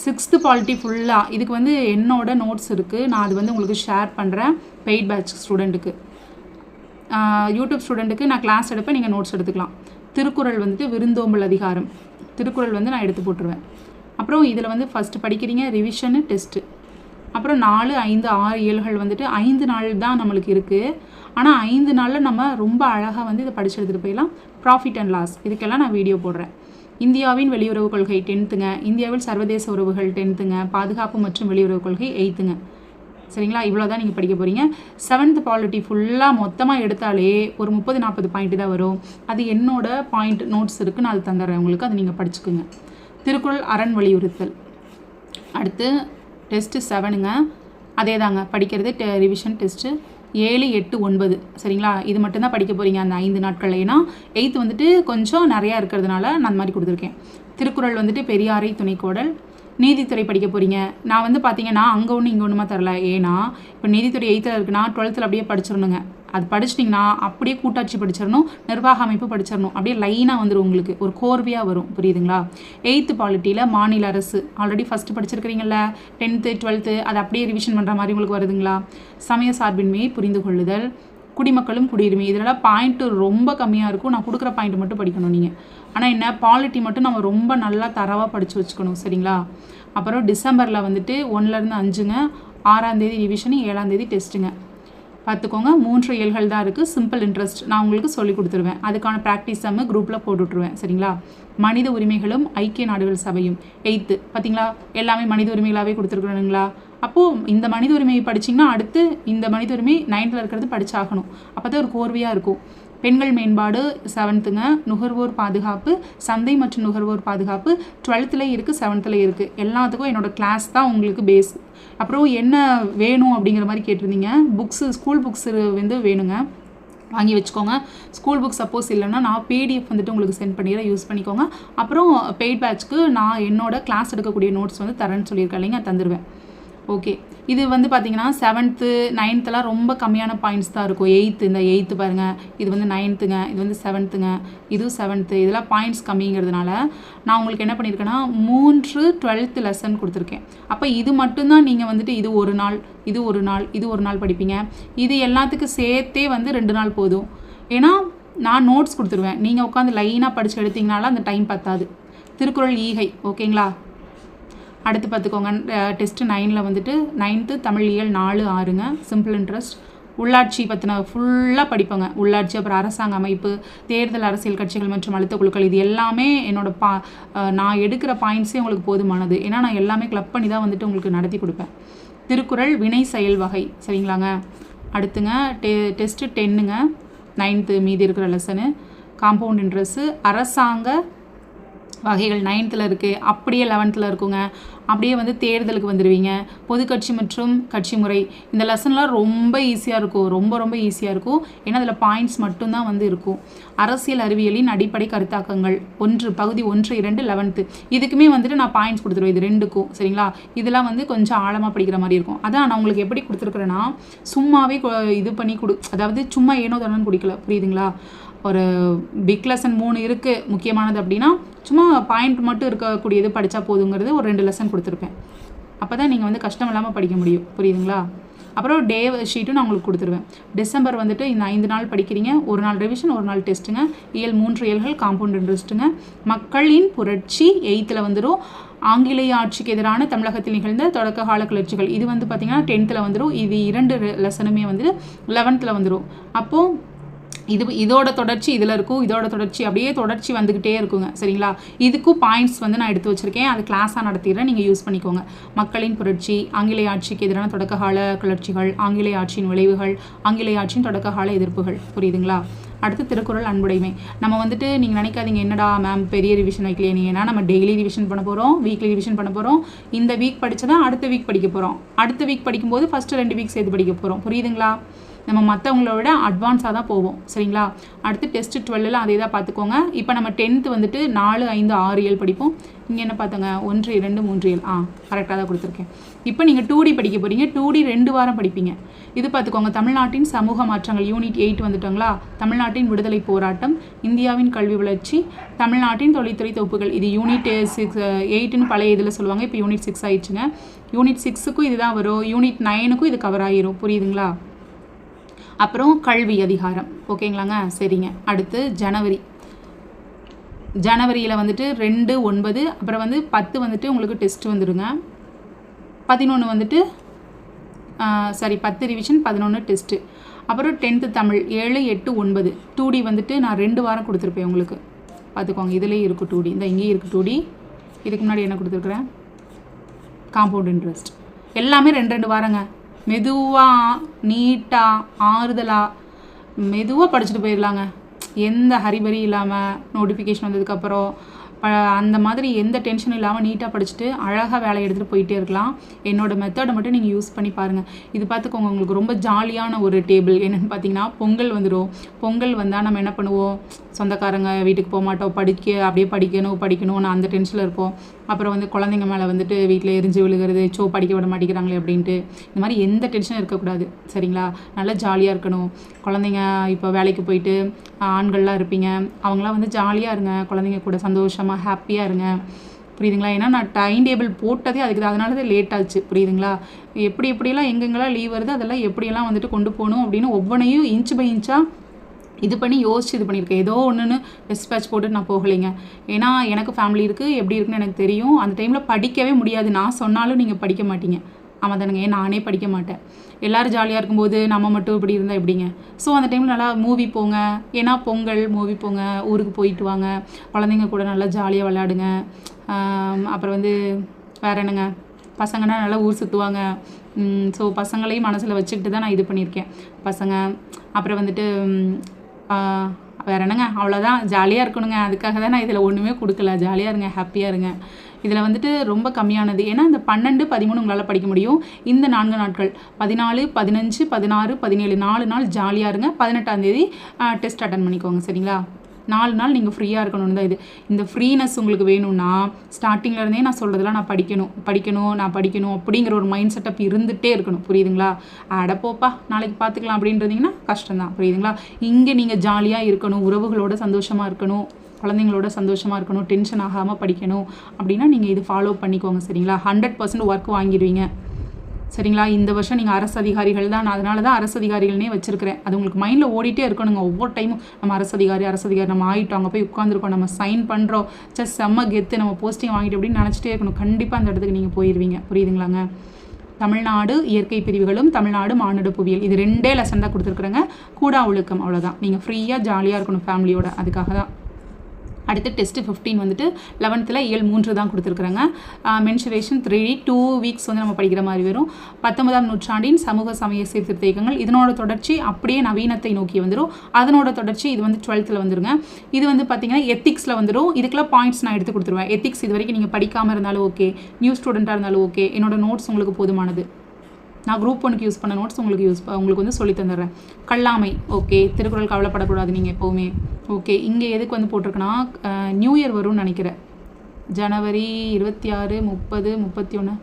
6th பாலிட்டி ஃபுல்லாக இதுக்கு வந்து என்னோட நோட்ஸ் இருக்குது, நான் அது வந்து உங்களுக்கு ஷேர் பண்ணுறேன். பெய்ட் பேட்ச் ஸ்டூடெண்ட்டுக்கு, யூடியூப் ஸ்டூடெண்ட்டுக்கு நான் கிளாஸ் எடுப்பேன், நீங்கள் நோட்ஸ் எடுத்துக்கலாம். திருக்குறள் வந்துட்டு விருந்தோம்பல் அதிகாரம், திருக்குறள் வந்து நான் எடுத்து போட்டுருவேன். அப்புறம் இதில் வந்து ஃபஸ்ட்டு படிக்கிறீங்க ரிவிஷனு, டெஸ்ட்டு. அப்புறம் 4, 5, 6 இயல்கள் வந்துட்டு 5 நாள் தான் நம்மளுக்கு இருக்குது. ஆனால் 5 நாளில் நம்ம ரொம்ப அழகாக வந்து இதை படித்து எடுத்துகிட்டு போயிடலாம். ப்ராஃபிட் அண்ட் லாஸ் இதுக்கெல்லாம் நான் வீடியோ போடுறேன். இந்தியாவின் வெளியுறவு கொள்கை 10th, இந்தியாவில் சர்வதேச உறவுகள் 10th, பாதுகாப்பு மற்றும் வெளியுறவு கொள்கை 8th. சரிங்களா, இவ்வளோ தான் நீங்கள் படிக்க போகிறீங்க. 7th பாலிட்டி ஃபுல்லாக மொத்தமாக எடுத்தாலே ஒரு 30-40 பாயிண்ட் தான் வரும். அது என்னோட பாயிண்ட் நோட்ஸ் இருக்குது, நான் அது தந்துடுறேன் உங்களுக்கு, அது நீங்கள் படிச்சுக்குங்க. திருக்குறள் அரண் வலியுறுத்தல். அடுத்து டெஸ்ட்டு 7ங்க, அதே தாங்க படிக்கிறது, ரிவிஷன் டெஸ்ட்டு 7, 8, 9. சரிங்களா, இது மட்டும்தான் படிக்க போகிறீங்க அந்த 5 நாட்கள். ஏன்னா 8th வந்துட்டு கொஞ்சம் நிறையா இருக்கிறதுனால நான் அந்த மாதிரி கொடுத்துருக்கேன். திருக்குறள் வந்துட்டு பெரியாரை துணைக்கோடல். நீதித்துறை படிக்க போகிறீங்க. நான் வந்து பார்த்தீங்கன்னா அங்கே ஒன்று இங்கே ஒன்றுமா தரல, ஏன்னா இப்போ நீதித்துறை 8th இருக்குன்னா 12th அப்படியே படிச்சிடணுங்க. அது படிச்சிட்டிங்கன்னா அப்படியே கூட்டாட்சி படிச்சிடணும், நிர்வாக அமைப்பு படிச்சிடணும், அப்படியே லைனாக வந்துடும், உங்களுக்கு ஒரு கோர்வையாக வரும், புரியுதுங்களா. 8th பாலிட்டியில் மாநில அரசு ஆல்ரெடி ஃபஸ்ட்டு படிச்சிருக்கிறீங்கள, 10th 12th அதை அப்படியே ரிவிஷன் பண்ணுற மாதிரி உங்களுக்கு வருதுங்களா. சமய சார்பின்மையை புரிந்து கொள்ளுதல், குடிமக்களும் குடியுரிமை, இதெல்லாம் பாயிண்ட்டு ரொம்ப கம்மியாக இருக்கும். நான் கொடுக்குற பாயிண்ட் மட்டும் படிக்கணும் நீங்கள். ஆனால் என்ன, பாலிட்டி மட்டும் நம்ம ரொம்ப நல்லா தரவாக படித்து வச்சுக்கணும், சரிங்களா. அப்புறம் டிசம்பரில் வந்துட்டு 1லேருந்து 5ங்க, 6ஆம் தேதி ரிவிஷனு, 7ஆம் தேதி டெஸ்ட்டுங்க. பார்த்துக்கோங்க, 3 இயல்கள் தான் இருக்குது. சிம்பிள் இன்ட்ரெஸ்ட் நான் உங்களுக்கு சொல்லி கொடுத்துருவேன், அதுக்கான ப்ராக்டிஸ் சம்மு குரூப்பில் போட்டுவிட்ருவேன், சரிங்களா. மனித உரிமைகளும் ஐக்கிய நாடுகள் சபையும் 8th பார்த்தீங்களா, எல்லாமே மனித உரிமைகளாகவே கொடுத்துருக்குறீங்களா. அப்போது இந்த மனித உரிமையை படிச்சிங்கன்னா அடுத்து இந்த மனித உரிமை 9th இருக்கிறது படித்தாகணும், அப்போ தான் ஒரு கோர்வையாக இருக்கும். பெண்கள் மேம்பாடு 7th, நுகர்வோர் பாதுகாப்பு, சந்தை மற்றும் நுகர்வோர் பாதுகாப்பு 12th இருக்குது, 7th இருக்குது. எல்லாத்துக்கும் என்னோடய கிளாஸ் தான் உங்களுக்கு பேஸ். அப்புறம் என்ன வேணும் அப்படிங்கிற மாதிரி கேட்டிருந்தீங்க, புக்ஸு, ஸ்கூல் புக்ஸு வந்து வேணுங்க, வாங்கி வச்சுக்கோங்க. ஸ்கூல் புக் சப்போஸ் இல்லைன்னா நான் PDF வந்துட்டு உங்களுக்கு சென்ட் பண்ணிடுறேன், யூஸ் பண்ணிக்கோங்க. அப்புறம் பெய்ட் பேட்ச்க்கு நான் என்னோட கிளாஸ் எடுக்கக்கூடிய நோட்ஸ் வந்து தரேன்னு சொல்லியிருக்கேன் இல்லைங்க, தந்துடுவேன். ஓகே, இது வந்து பார்த்தீங்கன்னா 7th 9thலாம் ரொம்ப கம்மியான பாயிண்ட்ஸ் தான் இருக்கும். 8th, இந்த 8th பாருங்கள், இது வந்து 9thங்க, இது வந்து 7thங்க, இதுவும் 7th, இதெல்லாம் பாயிண்ட்ஸ் கம்மிங்கிறதுனால நான் உங்களுக்கு என்ன பண்ணியிருக்கேன்னா 3 12th லெசன் கொடுத்துருக்கேன். அப்போ இது மட்டும்தான் நீங்கள் வந்துட்டு இது ஒரு நாள், இது ஒரு நாள், இது ஒரு நாள் படிப்பீங்க. இது எல்லாத்துக்கும் சேர்த்தே வந்து 2 நாள் போதும். ஏன்னா நான் நோட்ஸ் கொடுத்துருவேன், நீங்கள் உட்காந்து லைனாக படித்து எடுத்திங்கனால அந்த டைம் பத்தாது. திருக்குறள் ஈகை ஓகேங்களா. அடுத்து பார்த்துக்கோங்க, டெஸ்ட்டு 9ல் வந்துட்டு 9th தமிழ் இயல் 4, 6ங்க, சிம்பிள் இன்ட்ரெஸ்ட். உள்ளாட்சி பற்றின ஃபுல்லாக படிப்போங்க. உள்ளாட்சி, அப்புறம் அரசாங்க அமைப்பு, தேர்தல், அரசியல் கட்சிகள் மற்றும் அழுத்த குழுக்கள், இது எல்லாமே என்னோட நான் எடுக்கிற பாயிண்ட்ஸே உங்களுக்கு போதுமானது. ஏன்னா நான் எல்லாமே கிளப் பண்ணி தான் வந்துட்டு உங்களுக்கு நடத்தி கொடுப்பேன். திருக்குறள் வினை செயல் வகை, சரிங்களாங்க. அடுத்துங்க டெஸ்ட்டு 10ங்க, 9th மீதி இருக்கிற லெசனு. காம்பவுண்ட் இன்ட்ரெஸ்ட்டு, அரசாங்க வகைகள் 9th இருக்குது, அப்படியே 11th இருக்குங்க. அப்படியே வந்து தேர்தலுக்கு வந்துடுவீங்க. பொதுக்கட்சி மற்றும் கட்சி முறை, இந்த லெசன்லாம் ரொம்ப ஈஸியாக இருக்கும், ரொம்ப ரொம்ப ஈஸியாக இருக்கும். ஏன்னா அதில் பாயிண்ட்ஸ் மட்டும்தான் வந்து இருக்கும். அரசியல் அறிவியலின் அடிப்படை கருத்தாக்கங்கள் 1 பகுதி 1, 2 11th, இதுக்குமே வந்துட்டு நான் பாயிண்ட்ஸ் கொடுத்துருவேன், இது 2க்கும், சரிங்களா. இதெல்லாம் வந்து கொஞ்சம் ஆழமாக படிக்கிற மாதிரி இருக்கும். அதான் நான் உங்களுக்கு எப்படி கொடுத்துருக்குறேன்னா சும்மாவே இது பண்ணி அதாவது சும்மா ஏனோ தானோன்னு குடிக்கல, புரியுதுங்களா. ஒரு பிக் லெசன் 3 இருக்குது முக்கியமானது அப்படின்னா, சும்மா பாயிண்ட் மட்டும் இருக்கக்கூடியது படித்தா போதுங்கிறது ஒரு 2 லெசன் கொடுத்துருப்பேன். அப்போ தான் நீங்கள் வந்து கஷ்டம் இல்லாமல் படிக்க முடியும், புரியுதுங்களா. அப்புறம் டே ஷீட்டும் நான் உங்களுக்கு கொடுத்துருவேன். டிசம்பர் வந்துட்டு இந்த 5 நாள் படிக்கிறீங்க, ஒரு நாள் ரிவிஷன், ஒரு நாள் டெஸ்ட்டுங்க. இயல் 3 இயல்கள், காம்பவுண்ட் இன்ட்ரெஸ்ட்டுங்க. மக்களின் புரட்சி 8th வந்துடும். ஆங்கிலேய ஆட்சிக்கு எதிரான தமிழகத்தில் நிகழ்ந்த தொடக்க கால கிளர்ச்சிகள், இது வந்து பார்த்திங்கன்னா 10th வந்துடும். இது 2 லெசனுமே வந்து 11th வந்துடும். அப்போது இதோட தொடர்ச்சி இதில் இருக்கும், இதோட தொடர்ச்சி அப்படியே தொடர்ச்சி வந்துக்கிட்டே இருக்குங்க, சரிங்களா. இதுக்கும் பாயிண்ட்ஸ் வந்து நான் எடுத்து வச்சுருக்கேன், அது கிளாஸாக நடத்திடுறேன், நீங்கள் யூஸ் பண்ணிக்கோங்க. மக்களின் புரட்சி, ஆங்கிலேய ஆட்சிக்கு எதிரான தொடக்க கால கிளர்ச்சிகள், ஆங்கிலேய ஆட்சியின் விளைவுகள், ஆங்கிலேய ஆட்சியின் தொடக்க கால எதிர்ப்புகள், புரியுதுங்களா. அடுத்து திருக்குறள் அன்புடைமை. நம்ம வந்துட்டு நீங்கள் நினைக்காதீங்க என்னடா மேம் பெரிய ரிவிஷன் வைக்கலையே நீங்கள், ஏன்னா நம்ம டெய்லி ரிவிஷன் பண்ண போகிறோம், வீக்லி ரிவிஷன் பண்ண போகிறோம். இந்த வீக் படித்ததான் அடுத்த வீக் படிக்க போகிறோம். அடுத்த வீக் படிக்கும்போது ஃபஸ்ட்டு 2 வீக் சேர்த்து படிக்க போகிறோம். புரியுதுங்களா? நம்ம மற்றவங்கள விட அட்வான்ஸாக தான் போவோம். சரிங்களா? அடுத்து டெஸ்ட்டு 12 அதே தான் பார்த்துக்கோங்க. இப்போ நம்ம 10th வந்துட்டு 4, 5, 6, 7 படிப்போம். இங்கே என்ன பார்த்தோங்க? 1, 2, 3, 7. கரெக்டாக தான் கொடுத்துருக்கேன். இப்போ நீங்கள் 2D படிக்க போகிறீங்க. 2D 2 வாரம் படிப்பீங்க. இது பார்த்துக்கோங்க. தமிழ்நாட்டின் சமூக மாற்றங்கள் யூனிட் 8 வந்துட்டோங்களா? தமிழ்நாட்டின் விடுதலை போராட்டம், இந்தியாவின் கல்வி வளர்ச்சி, தமிழ்நாட்டின் தொழில்துறை தொகுப்புகள். இது யூனிட் 8ன்னு பழைய இதில் சொல்லுவாங்க. இப்போ யூனிட் 6 ஆயிடுச்சுங்க. யூனிட் 6க்கும் இதுதான் வரும். யூனிட் 9க்கும் இது கவர் ஆகிரும். புரியுதுங்களா? அப்புறம் கல்வி அதிகாரம். ஓகேங்களாங்க? சரிங்க. அடுத்து ஜனவரியில் வந்துட்டு 2, 9, அப்புறம் வந்து 10 வந்துட்டு உங்களுக்கு டெஸ்ட் வந்துடுங்க. 11 வந்துட்டு 10 ரிவிஷன், 11 டெஸ்ட்டு. அப்புறம் 10th தமிழ் 7, 8, 9. 2D வந்துட்டு நான் 2 வாரம் கொடுத்துருப்பேன் உங்களுக்கு. பார்த்துக்கோங்க, இதுலேயே இருக்குது 2D. இந்த இங்கேயே இருக்குது 2D. இதுக்கு முன்னாடி என்ன கொடுத்துருக்குறேன்? Compound interest. எல்லாமே 2 வாரங்க. மெதுவாக நீட்டாக ஆறுதலாக மெதுவாக படிச்சுட்டு போயிடலாங்க. எந்த ஹரிபரி இல்லாமல் நோட்டிஃபிகேஷன் வந்ததுக்கப்புறம் அந்த மாதிரி எந்த டென்ஷனும் இல்லாமல் நீட்டாக படிச்சுட்டு அழகாக வேலையை எடுத்துகிட்டு போயிட்டே இருக்கலாம். என்னோடய மெத்தடை மட்டும் நீங்கள் யூஸ் பண்ணி பாருங்கள். இது பார்த்துக்கோங்க, உங்களுக்கு ரொம்ப ஜாலியான ஒரு டேபிள். என்னென்னு பார்த்தீங்கன்னா, பொங்கல் வந்துடும். பொங்கல் வந்தால் நம்ம என்ன பண்ணுவோம்? சொந்தக்காரங்க வீட்டுக்கு போக மாட்டோம். அப்படியே படிக்கணும் நான் அந்த டென்ஷனில் இருப்போம். அப்புறம் வந்து குழந்தைங்க மேலே வந்துட்டு வீட்டில் எரிஞ்சு விழுகிறது, படிக்க விட மாட்டேங்கிறாங்களே அப்படின்ட்டு. இந்த மாதிரி எந்த டென்ஷனும் இருக்கக்கூடாது. சரிங்களா? நல்லா ஜாலியாக இருக்கணும். குழந்தைங்க இப்போ வேலைக்கு போயிட்டு ஆண்கள்லாம் இருப்பீங்க, அவங்களாம் வந்து ஜாலியாக இருங்க. குழந்தைங்க கூட சந்தோஷமாக ஹாப்பியாக இருங்க. புரியுதுங்களா? ஏன்னா நான் டைம் டேபிள் போட்டதே அதுக்கு, அதனால தான் லேட் ஆச்சு. புரியுதுங்களா? எப்படியெல்லாம் எங்கெங்கெல்லாம் லீவ் வருது அதெல்லாம் எப்படியெல்லாம் வந்துட்டு கொண்டு போகணும் அப்படின்னு ஒவ்வொன்றையும் இன்ச் பை இன்ச்சாக இது பண்ணி யோசிச்சு இது பண்ணியிருக்கேன். ஏதோ ஒன்றுன்னு டிஸ்பேச் போட்டு நான் போகலைங்க. ஏன்னா எனக்கு ஃபேமிலி இருக்குது, எப்படி இருக்குன்னு எனக்கு தெரியும். அந்த டைமில் படிக்கவே முடியாது. நான் சொன்னாலும் நீங்கள் படிக்க மாட்டீங்க. ஆமாம் தானுங்க? நானே படிக்க மாட்டேன். எல்லோரும் ஜாலியாக இருக்கும்போது நம்ம மட்டும் இப்படி இருந்தால் எப்படிங்க? ஸோ அந்த டைமில் நல்லா மூவி போங்க. ஏன்னா பொங்கல் மூவி போங்க, ஊருக்கு போயிட்டு வாங்க, குழந்தைங்க கூட நல்லா ஜாலியாக விளையாடுங்க. அப்புறம் வந்து வேறு என்னங்க, பசங்கன்னா நல்லா ஊர் சுற்றுவாங்க. ஸோ பசங்களையும் மனசில் வச்சுக்கிட்டு தான் நான் இது பண்ணியிருக்கேன். பசங்க அப்புறம் வந்துட்டு வேறு என்னங்க, அவ்வளோதான். ஜாலியாக இருக்கணுங்க. அதுக்காக தான் நான் இதில் ஒன்றுமே கொடுக்கல. ஜாலியாக இருங்க, ஹாப்பியாக இருங்க. இதில் வந்துட்டு ரொம்ப கம்மியானது. ஏன்னா இந்த 12, 13 உங்களால் படிக்க முடியும். இந்த 4 நாட்கள் 14, 15, 16, 17 4 நாள் ஜாலியாக இருங்க. 18ஆம் தேதி டெஸ்ட் அட்டன் பண்ணிக்கோங்க. சரிங்களா? 4 நாள் நீங்கள் ஃப்ரீயாக இருக்கணும்னு தான் இது. இந்த ஃப்ரீனஸ் உங்களுக்கு வேணும்னா ஸ்டார்டிங்லேருந்தே நான் சொல்கிறதெல்லாம் நான் படிக்கணும் அப்படிங்கிற ஒரு மைண்ட் செட்டப் இருந்துகிட்டே இருக்கணும். புரியுதுங்களா? அடப்போப்பா நாளைக்கு பார்த்துக்கலாம் அப்படின்றதிங்கன்னா கஷ்டம்தான். புரியுதுங்களா? இங்கே நீங்கள் ஜாலியாக இருக்கணும், உறவுகளோட சந்தோஷமாக இருக்கணும், குழந்தைங்களோட சந்தோஷமாக இருக்கணும், டென்ஷன் ஆகாமல் படிக்கணும் அப்படின்னா நீங்கள் இது ஃபாலோ பண்ணிக்கோங்க. சரிங்களா? 100% ஒர்க் வாங்கிடுவீங்க. சரிங்களா? இந்த வருஷம் நீங்கள் அரசு அதிகாரிகள் தான். நான் அதனால தான் அரசு அதிகாரிகள்னே வச்சுருக்கிறேன். அது உங்களுக்கு மைண்டில் ஓடிட்டே இருக்கணுங்க. ஒவ்வொரு டைமும் நம்ம அரசு அதிகாரி நம்ம ஆகிட்டோம், அங்கே போய் உட்காந்துருக்கோம், நம்ம சைன் பண்ணுறோம், செம்ம கெத்து, நம்ம போஸ்டிங் வாங்கிட்டு அப்படின்னு நினச்சிட்டே இருக்கணும். கண்டிப்பாக அந்த இடத்துக்கு நீங்கள் போயிடுவீங்க. புரியுதுங்களாங்க? தமிழ்நாடு இயற்கை பிரிவுகளும் தமிழ்நாடு மானுட புவியியல், இது 2 லெசன் தான் கொடுத்துருக்குறேங்க. கூடா ஒழுக்கம், அவ்வளோதான். நீங்கள் ஃப்ரீயாக ஜாலியாக இருக்கணும் ஃபேமிலியோட. அதுக்காக தான். அடுத்து டெஸ்ட்டு 15 வந்துட்டு 11th இயல் 3 தான் கொடுத்துருக்குறாங்க. மென்சுரேஷன் 3D 2 வீக்ஸ் வந்து நம்ம படிக்கிற மாதிரி வரும். 19ஆம் நூற்றாண்டின் சமூக சமய சீர்திருத்த இயக்கங்கள், இதனோட தொடர்ச்சி அப்படியே நவீனத்தை நோக்கி வந்துடும். அதனோட தொடர்ச்சி இது வந்து 12th வந்துருங்க. இது வந்து பார்த்தீங்கன்னா எத்திக்ஸில் வந்துடும். இதுக்கெல்லாம் பாயிண்ட்ஸ் நான் எடுத்து கொடுத்துருவேன். எத்திக்ஸ் இது வரைக்கும் நீங்கள் படிக்காமல் இருந்தாலும் ஓகே, நியூ ஸ்டூடெண்ட்டாக இருந்தாலும் ஓகே, என்னோட நோட்ஸ் உங்களுக்கு போதுமானது. நான் குரூப் 1க்கு யூஸ் பண்ண நோட்ஸ் உங்களுக்கு வந்து சொல்லி தந்துடுறேன். கல்லாமை ஓகே, திருக்குறள் கவலைப்படக்கூடாது நீங்கள் எப்போவுமே ஓகே. இங்கே எதுக்கு வந்து போட்டிருக்குன்னா நியூ இயர் வரும்னு நினைக்கிறேன். ஜனவரி 26, 30, 31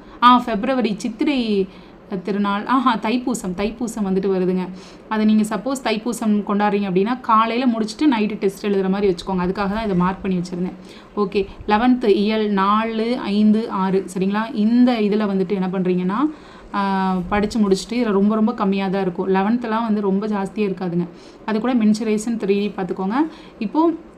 ஃபெப்ரவரி சித்திரை திருநாள் தைப்பூசம் வந்துட்டு வருதுங்க. அதை நீங்கள் சப்போஸ் தைப்பூசம் கொண்டாடுறீங்க அப்படின்னா காலையில் முடிச்சுட்டு நைட்டு டெஸ்ட் எழுதுகிற மாதிரி வச்சுக்கோங்க. அதுக்காக தான் இதை மார்க் பண்ணி வச்சுருந்தேன். ஓகே. 11th இயல் 4, 5, 6 சரிங்களா? இந்த இதில் வந்துட்டு என்ன பண்ணுறீங்கன்னா படித்து முடிச்சுட்டு இதில் ரொம்ப ரொம்ப கம்மியாக தான் இருக்கும். 11th வந்து ரொம்ப ஜாஸ்தியாக இருக்காதுங்க. அது கூட மென்சுரேஷன் 3D பார்த்துக்கோங்க. இப்போது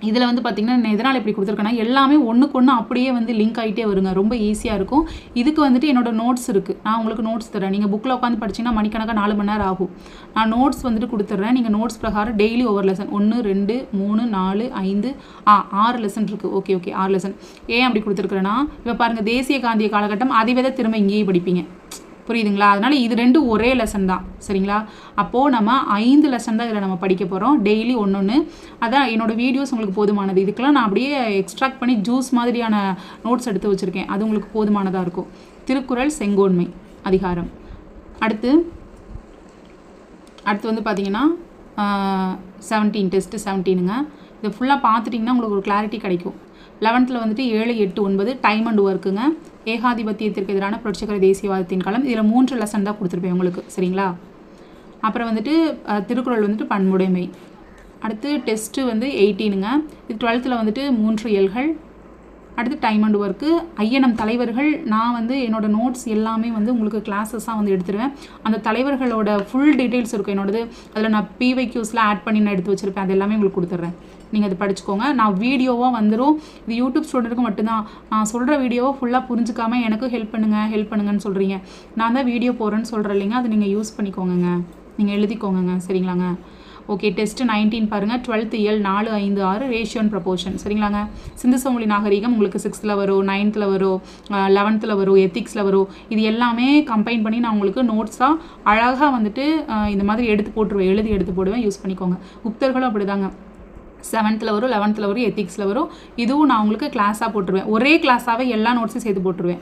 இதில் வந்து பார்த்திங்கன்னா எதனால் இப்படி கொடுத்துருக்கேன்னா எல்லாமே ஒன்றுக்கு ஒன்று அப்படியே வந்து லிங்க் ஆகிட்டே வருங்க. ரொம்ப ஈஸியாக இருக்கும். இதுக்கு வந்துட்டு என்னோடய நோட்ஸ் இருக்குது. நான் உங்களுக்கு நோட்ஸ் தரேன். நீங்கள் புக்கில் உட்காந்து படிச்சிங்கன்னா மணிக்கணக்காக 4 மணி நேரம் ஆகும். நான் நோட்ஸ் வந்துட்டு கொடுத்துட்றேன். நீங்கள் நோட்ஸ் பிரகாரம் டெய்லி ஒவ்வொரு லெசன் 1, 2, 3, 4, 5 6 லெசன் இருக்குது. Okay 6 lesson. ஏன் அப்படி கொடுத்துருக்குறேன்னா இப்போ பாருங்கள், தேசிய காந்திய காலகட்டம் அதை விட திரும்ப இங்கேயே படிப்பீங்க. புரியுதுங்களா? அதனால் இது 2 ஒரே லெசன் தான் சரிங்களா? அப்போது நம்ம 5 லெசன் தான் இதில் நம்ம படிக்க போகிறோம். டெய்லி ஒன்று. அதான் என்னோடய வீடியோஸ் உங்களுக்கு போதுமானது. இதுக்கெல்லாம் நான் அப்படியே எக்ஸ்ட்ராக்ட் பண்ணி ஜூஸ் மாதிரியான நோட்ஸ் எடுத்து வச்சுருக்கேன். அது உங்களுக்கு போதுமானதாக இருக்கும். திருக்குறள் செங்கோன்மை அதிகாரம். அடுத்து வந்து பார்த்திங்கன்னா 17 டெஸ்ட்டு 17ங்க. இதை ஃபுல்லாக பார்த்துட்டிங்கன்னா உங்களுக்கு ஒரு கிளாரிட்டி கிடைக்கும். 11th வந்துட்டு 7, 8, 9 டைம் அண்ட் ஒர்க்குங்க. ஏகாதிபத்தியத்திற்கு எதிரான புரட்சிகர தேசியவாதத்தின் காலம். இதில் 3 லெசன் தான் கொடுத்துருப்பேன் உங்களுக்கு சரிங்களா? அப்புறம் வந்துட்டு திருக்குறள் வந்துட்டு பன்முடைமை. அடுத்து டெஸ்ட்டு வந்து 18ங்க. இது 12th வந்துட்டு 3 இயல்கள். அடுத்து டைம் அண்ட் ஒர்க்கு. ஐயனம் தலைவர்கள். நான் வந்து என்னோடய நோட்ஸ் எல்லாமே வந்து உங்களுக்கு கிளாஸஸாக வந்து எடுத்துருவேன். அந்த தலைவர்களோட ஃபுல் டீட்டெயில்ஸ் இருக்கும் என்னோடது. அதில் நான் பிவைக்யூஸில் ஆட் பண்ணி நான் எடுத்து வச்சுருப்பேன். அது எல்லாமே உங்களுக்கு கொடுத்துட்றேன். நீங்கள் அதை படிச்சுக்கோங்க. நான் வீடியோவாக வந்துடும். இது யூடியூப் ஸ்டூடெண்ட்டுக்கு மட்டும்தான். நான் சொல்கிற வீடியோவை ஃபுல்லாக புரிஞ்சுக்காமல் எனக்கும் ஹெல்ப் பண்ணுங்கன்னு சொல்கிறீங்க. நான் தான் வீடியோ போகிறேன்னு சொல்கிறேன் இல்லைங்க, அதை நீங்கள் யூஸ் பண்ணிக்கோங்க. நீங்கள் எழுதிக்கோங்க சரிங்களாங்க? ஓகே. டெஸ்ட்டு 19 பாருங்கள். 12th இயல் 4, 5, 6 ரேஷியோ அண்ட் ப்ரொபோர்ஷன் சரிங்களாங்க? சிந்து சமவெளி நாகரிகம் உங்களுக்கு 6th வரும், 9th வரும், 11th வரும், எத்திக்ஸில் வரும். இது எல்லாமே கம்பைன் பண்ணி நான் உங்களுக்கு நோட்ஸாக அழகாக வந்துட்டு இந்த மாதிரி எடுத்து போட்டுருவேன். எழுதி எடுத்து போடுவேன். யூஸ் பண்ணிக்கோங்க. குப்தர்களும் அப்படி தாங்க. 7th வரும், 11th வரும், எத்திக்ஸில் வரும். இதுவும் நான் உங்களுக்கு கிளாஸாக போட்டுருவேன். ஒரே கிளாஸாகவே எல்லா நோட்ஸையும் சேர்த்து போட்டுருவேன்.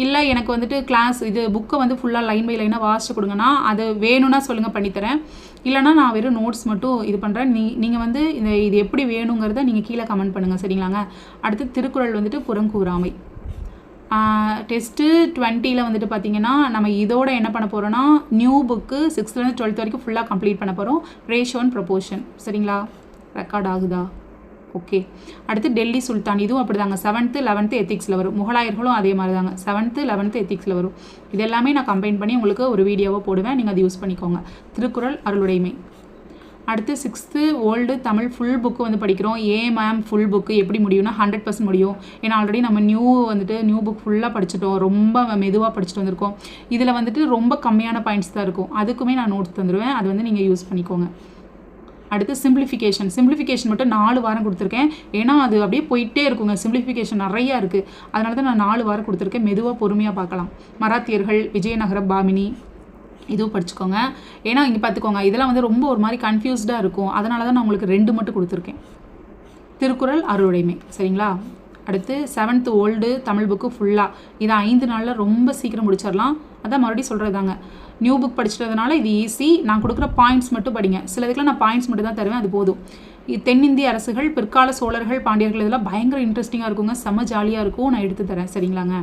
இல்லை எனக்கு வந்துட்டு கிளாஸ் இது புக்கை வந்து ஃபுல்லாக லைன் பை லைனாக வாசிச்சு கொடுங்கன்னா அது வேணும்னா சொல்லுங்கள், பண்ணித்தரேன். இல்லைனா நான் வெறும் நோட்ஸ் மட்டும் இது பண்ணுறேன். நீங்கள் வந்து இது எப்படி வேணுங்கிறத நீங்கள் கீழே கமெண்ட் பண்ணுங்கள் சரிங்களாங்க? அடுத்து திருக்குறள் வந்துட்டு புறங்கூறாமை. டெஸ்ட்டு 20 வந்துட்டு பார்த்திங்கன்னா நம்ம இதோட என்ன பண்ண போகிறோன்னா நியூ புக்கு 6th 12th வரைக்கும் ஃபுல்லாக கம்ப்ளீட் பண்ண போகிறோம். ரேஷியோ அண்ட் ப்ரொபோர்ஷன் சரிங்களா? ரெக்கார்ட் ஆகுதா? ஓகே. அடுத்து டெல்லி சுல்தான். இதுவும் அப்படி தாங்க. 7th 11th எத்திக்ஸில் வரும். முகலாயர்களும் அதே மாதிரி தாங்க. 7th 11th எத்திக்ஸில் வரும். இது எல்லாமே நான் கம்பைன் பண்ணி உங்களுக்கு ஒரு வீடியோவை போடுவேன். நீங்கள் அதை யூஸ் பண்ணிக்கோங்க. திருக்குறள் அருளுடைமை. அடுத்து 6th old Tamil full book வந்து படிக்கிறோம். மேம் ஃபுல் புக்கு எப்படி முடியும்னா 100% முடியும். ஏன்னா ஆல்ரெடி நம்ம நியூ புக் ஃபுல்லாக படிச்சிட்டோம். ரொம்ப மெதுவாக படிச்சுட்டு வந்திருக்கோம். இதில் வந்துட்டு ரொம்ப கம்மியான பாயிண்ட்ஸ் தான் இருக்கும். அதுக்குமே நான் நோட்ஸ் தந்துடுவேன். அது வந்து நீங்கள் யூஸ் பண்ணிக்கோங்க. அடுத்து சிம்பிளிஃபிகேஷன் மட்டும் 4 வாரம் கொடுத்துருக்கேன். ஏன்னா அது அப்படியே போயிட்டே இருக்குங்க. சிம்பிளிஃபிகேஷன் நிறையா இருக்குது. அதனால தான் நான் 4 வாரம் கொடுத்துருக்கேன். மெதுவாக பொறுமையாக பார்க்கலாம். மராத்தியர்கள், விஜயநகர பாமினி இதுவும் படிச்சுக்கோங்க. ஏன்னா இங்கே பார்த்துக்கோங்க, இதெல்லாம் வந்து ரொம்ப ஒரு மாதிரி கன்ஃபியூஸ்டாக இருக்கும். அதனால தான் நான் உங்களுக்கு 2 மட்டும் கொடுத்துருக்கேன். திருக்குறள் அருளுடைமை சரிங்களா? அடுத்து 7th ஓல்டு தமிழ் புக்கு ஃபுல்லாக. இதை 5 நாளில் ரொம்ப சீக்கிரம் முடிச்சிடலாம். அதான் மறுபடியும் சொல்கிறதாங்க. நியூ புக் படிச்சிட்டதுனால இது ஈஸி. நான் கொடுக்குற பாயிண்ட்ஸ் மட்டும் படிங்க. சிலதுக்குலாம் நான் பாயிண்ட்ஸ் மட்டும் தான் தருவேன். அது போதும். தென்னிந்திய அரசுகள், பிற்கால சோழர்கள், பாண்டியர்கள் இதெல்லாம் பயங்கர இன்ட்ரெஸ்டிங்காக இருக்குங்க. செம்ம ஜாலியாக இருக்கும். நான் எடுத்து தரேன் சரிங்களாங்க?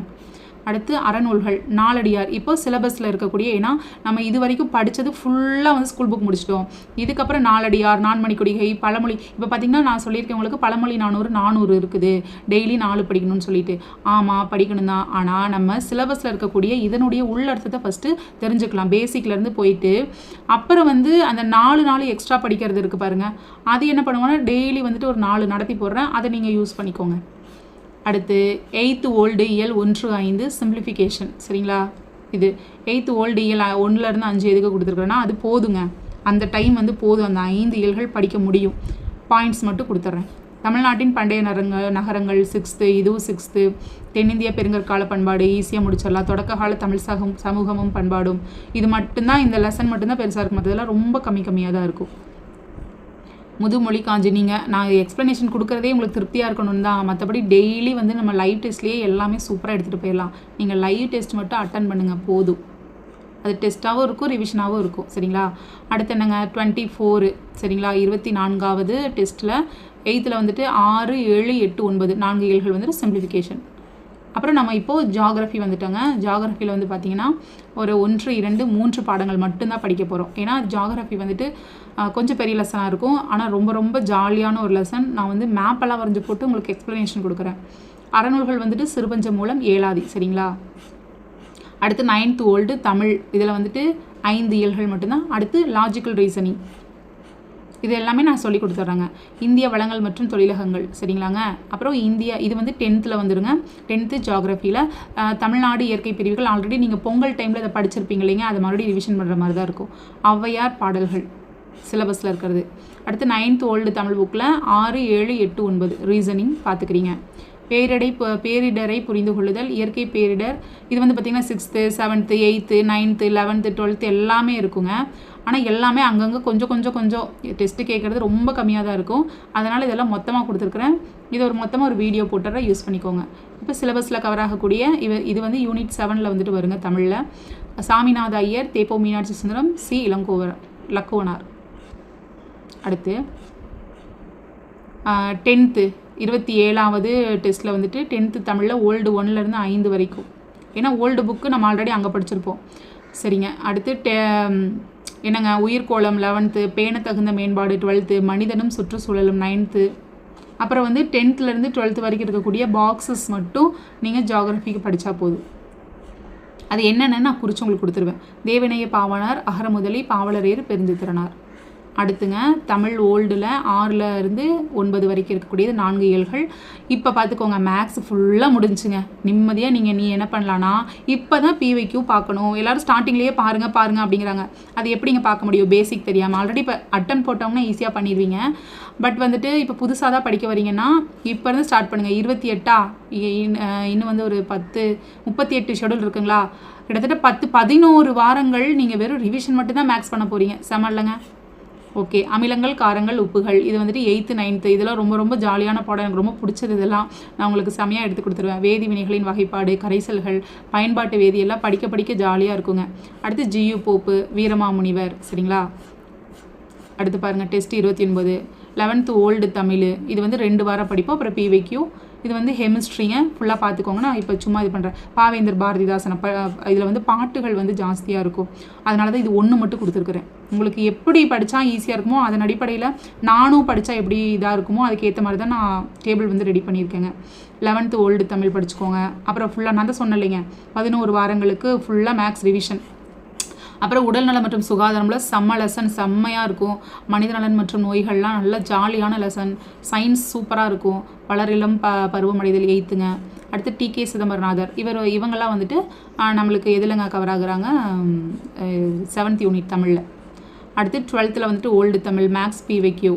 அடுத்து அறநூல்கள், நாலடியார். இப்போ சிலபஸில் இருக்கக்கூடிய, ஏன்னா நம்ம இது வரைக்கும் படித்தது ஃபுல்லாக வந்து ஸ்கூல் புக் முடிச்சிட்டோம். இதுக்கப்புறம் நாலடியார், நான்மணிக்கொடிகை, பழமொழி. இப்போ பார்த்திங்கன்னா நான் சொல்லியிருக்கேன் உங்களுக்கு பழமொழி 400 இருக்குது. டெய்லி 4 படிக்கணும்னு சொல்லிட்டு. ஆமாம் படிக்கணும் தான். ஆனால் நம்ம சிலபஸில் இருக்கக்கூடிய இதனுடைய உள்ளர்த்தத்தை ஃபஸ்ட்டு தெரிஞ்சுக்கலாம். பேசிக்லேருந்து போயிட்டு அப்புறம் வந்து அந்த 4 நாள் எக்ஸ்ட்ரா படிக்கிறது இருக்குது பாருங்கள். அது என்ன பண்ணுவோன்னா டெய்லி வந்துட்டு ஒரு 4 நடத்தி போடுறேன். அதை நீங்கள் யூஸ் பண்ணிக்கோங்க. அடுத்து 8th ஓல்டு இயல் 1, 5 சிம்பிளிஃபிகேஷன் சரிங்களா? இது 8th ஓல்டு இயல் 1லேருந்து 5 எதுக்கு கொடுத்துருக்குறேன்னா அது போதுங்க. அந்த டைம் வந்து போதும். அந்த 5 இயல்கள் படிக்க முடியும். பாயிண்ட்ஸ் மட்டும் கொடுத்துட்றேன். தமிழ்நாட்டின் பண்டைய நகரங்கள் 6th, இதுவும் 6th. தென்னிந்திய பெருங்கற்கால பண்பாடு ஈஸியாக முடிச்சிடலாம். தொடக்க கால தமிழ் சமூகமும் பண்பாடும். இது மட்டும்தான், இந்த லெசன் மட்டும்தான் பெருசாக இருக்கும். மற்றதெல்லாம் ரொம்ப கம்மியாக தான் இருக்கும். முதுமொழி காஞ்சி. நீங்கள் நான் எக்ஸ்ப்ளனேஷன் கொடுக்குறதே உங்களுக்கு திருப்தியாக இருக்கணும் தான். மற்றபடி டெய்லி வந்து நம்ம லைவ் டெஸ்ட்லேயே எல்லாமே சூப்பராக எடுத்துகிட்டு போயிடலாம். நீங்கள் லைவ் டெஸ்ட் மட்டும் அட்டன் பண்ணுங்கள் போதும். அது டெஸ்ட்டாகவும் இருக்கும், ரிவிஷனாகவும் இருக்கும் சரிங்களா? அடுத்து என்னங்க 24 சரிங்களா? 24வது டெஸ்ட்டில் 8th வந்துட்டு 6, 7, 8, 9 4 இயல்கள் வந்துட்டு சிம்பிளிஃபிகேஷன். அப்புறம் நம்ம இப்போது ஜியாகிரஃபி வந்துட்டோங்க. ஜியாகிரஃபியில் வந்து பார்த்திங்கன்னா ஒரு 1, 2, 3 பாடங்கள் மட்டும்தான் படிக்க போகிறோம். ஏன்னா ஜியாகிரஃபி வந்துட்டு கொஞ்சம் பெரிய லெசனாக இருக்கும். ஆனால் ரொம்ப ரொம்ப ஜாலியான ஒரு லெசன். நான் வந்து மேப்பெல்லாம் வரைஞ்சி போட்டு உங்களுக்கு எக்ஸ்ப்ளனேஷன் கொடுக்குறேன். அறநூல்கள் வந்துட்டு சிறுபஞ்ச மூலம் 7ஆதி சரிங்களா? அடுத்து 9th ஓல்டு தமிழ். இதில் வந்துட்டு 5 இயல்கள் மட்டும்தான். அடுத்து லாஜிக்கல் ரீசனிங். இது எல்லாமே நான் சொல்லி கொடுத்துட்றேங்க. இந்திய வளங்கள் மற்றும் தொழிலகங்கள் சரிங்களாங்க? அப்புறம் இது வந்து 10th வந்துடுங்க. 10th ஜியாகிரஃபியில் தமிழ்நாடு இயற்கை பிரிவுகள். ஆல்ரெடி நீங்கள் பொங்கல் டைமில் இதை படிச்சிருப்பீங்க இல்லைங்க? அது மறுபடியும் ரிவிஷன் பண்ணுற மாதிரி தான் இருக்கும். ஔவையார் பாடல்கள் சிலபஸில் இருக்கிறது. அடுத்து 9th ஓல்டு தமிழ் புக்கில் 6, 7, 8, 9 ரீசனிங் பார்த்துக்கிறீங்க. பேரிடரை புரிந்து கொள்ளுதல், இயற்கை பேரிடர். இது வந்து பார்த்திங்கன்னா 6th 7th 8th 9th 11th 12th எல்லாமே இருக்குங்க. ஆனால் எல்லாமே அங்கங்கே கொஞ்சம் டெஸ்ட்டு கேட்குறது ரொம்ப கம்மியாக தான் இருக்கும். அதனால் இதெல்லாம் மொத்தமாக கொடுத்துருக்குறேன். இது மொத்தமாக ஒரு வீடியோ போட்டுற யூஸ் பண்ணிக்கோங்க. இப்போ சிலபஸில் கவர் ஆகக்கூடிய இது வந்து யூனிட் 7ல் வந்துட்டு வருங்க. தமிழில் சாமிநாத ஐயர், தேப்போ மீனாட்சி சுந்தரம், சி இளங்கோவனார். அடுத்து 10th 27வது டெஸ்ட்டில் வந்துட்டு 10th தமிழில் ஓல்டு 1லேருந்து 5 வரைக்கும். ஏன்னா ஓல்டு புக்கு நம்ம ஆல்ரெடி அங்கே படிச்சிருப்போம். சரிங்க. அடுத்து என்னங்க உயிர்கோளம் 11th, பேண தகுந்த மேம்பாடு 12th, மனிதனும் சுற்றுச்சூழலும் 9th. அப்புறம் வந்து 10th 12th வரைக்கும் இருக்கக்கூடிய பாக்ஸஸ் மட்டும் நீங்கள் ஜியாகிரஃபிக்கு படித்தா போதும். அது என்னென்னு நான் குறித்து உங்களுக்கு கொடுத்துருவேன். தேவநேய பாவாணர், அகரமுதலி, பாவலரேறு, பெருஞ்சித்திரனார். அடுத்துங்க தமிழ் ஓல்டில் 6லேருந்து 9 வரைக்கும் இருக்கக்கூடியது 4 இயல்கள். இப்போ பார்த்துக்கோங்க, மேக்ஸ் ஃபுல்லாக முடிஞ்சுங்க. நிம்மதியாக நீ என்ன பண்ணலான்னா, இப்போ தான் பிவைக்யூ பார்க்கணும். எல்லோரும் ஸ்டார்டிங்லேயே பாருங்க அப்படிங்கிறாங்க. அது எப்படிங்க பார்க்க முடியும் பேசிக் தெரியாமல்? ஆல்ரெடி இப்போ அட்டன் போட்டோம்னா ஈஸியாக பண்ணிடுவீங்க. பட் வந்துட்டு இப்போ புதுசாக தான் படிக்க வரீங்கன்னா இப்போ இருந்து ஸ்டார்ட் பண்ணுங்கள். 28 இன்னும் வந்து ஒரு 38 ஷெடியூல் இருக்குங்களா? கிட்டத்தட்ட 11 வாரங்கள் நீங்கள் வெறும் ரிவிஷன் மட்டும்தான் மேக்ஸ் பண்ண போகிறீங்க. செம இல்லைங்க? ஓகே. அமிலங்கள், காரங்கள், உப்புகள், இது வந்துட்டு 8th 9th இதெல்லாம் ரொம்ப ஜாலியான பாடம். எனக்கு ரொம்ப பிடிச்சது. இதெல்லாம் நான் உங்களுக்கு செமையாக எடுத்து கொடுத்துருவேன். வேதி வினைகளின் வகைப்பாடு, கரைசல்கள், பயன்பாட்டு வேதி எல்லாம் படிக்க ஜாலியாக இருக்குங்க. அடுத்து ஜியு போப்பு, வீரமாமுனிவர். சரிங்களா? அடுத்து பாருங்கள் டெஸ்ட் 29 11th ஓல்டு தமிழ். இது வந்து 2 வாரம் படிப்போம். அப்புறம் பிவைக்யூ. இது வந்து ஹெமிஸ்ட்ரிங்க. ஃபுல்லாக பார்த்துக்கோங்க. நான் இப்போ சும்மா இது பண்ணுறேன். பாவேந்தர் பாரதிதாசன் இதில் வந்து பாட்டுகள் வந்து ஜாஸ்தியாக இருக்கும். அதனால தான் இது 1 மட்டும் கொடுத்துருக்குறேன். உங்களுக்கு எப்படி படித்தா ஈஸியாக இருக்குமோ அதன் அடிப்படையில் நானும் படித்தா எப்படி இதாக இருக்குமோ அதுக்கேற்ற மாதிரி தான் நான் டேபிள் வந்து ரெடி பண்ணியிருக்கேங்க. 11th ஓல்டு தமிழ் படிச்சுக்கோங்க. அப்புறம் ஃபுல்லாக நான் தான் சொன்னேன் இல்லைங்க, 11 வாரங்களுக்கு ஃபுல்லாக மேக்ஸ் ரிவிஷன். அப்புறம் உடல்நலம் மற்றும் சுகாதாரமில் செம்மையாக இருக்கும். மனிதநலன் மற்றும் நோய்கள்லாம் நல்ல ஜாலியான லெசன். சயின்ஸ் சூப்பராக இருக்கும். வளரிளம் பருவமடைதல் 8th. அடுத்து டிகே சிதம்பரநாதர். இவங்கெல்லாம் வந்துட்டு நம்மளுக்கு எதுலங்க கவர் ஆகுறாங்க? 7th யூனிட் தமிழில். அடுத்து 12th வந்துட்டு ஓல்டு தமிழ், மேக்ஸ், பிவைக்யூ.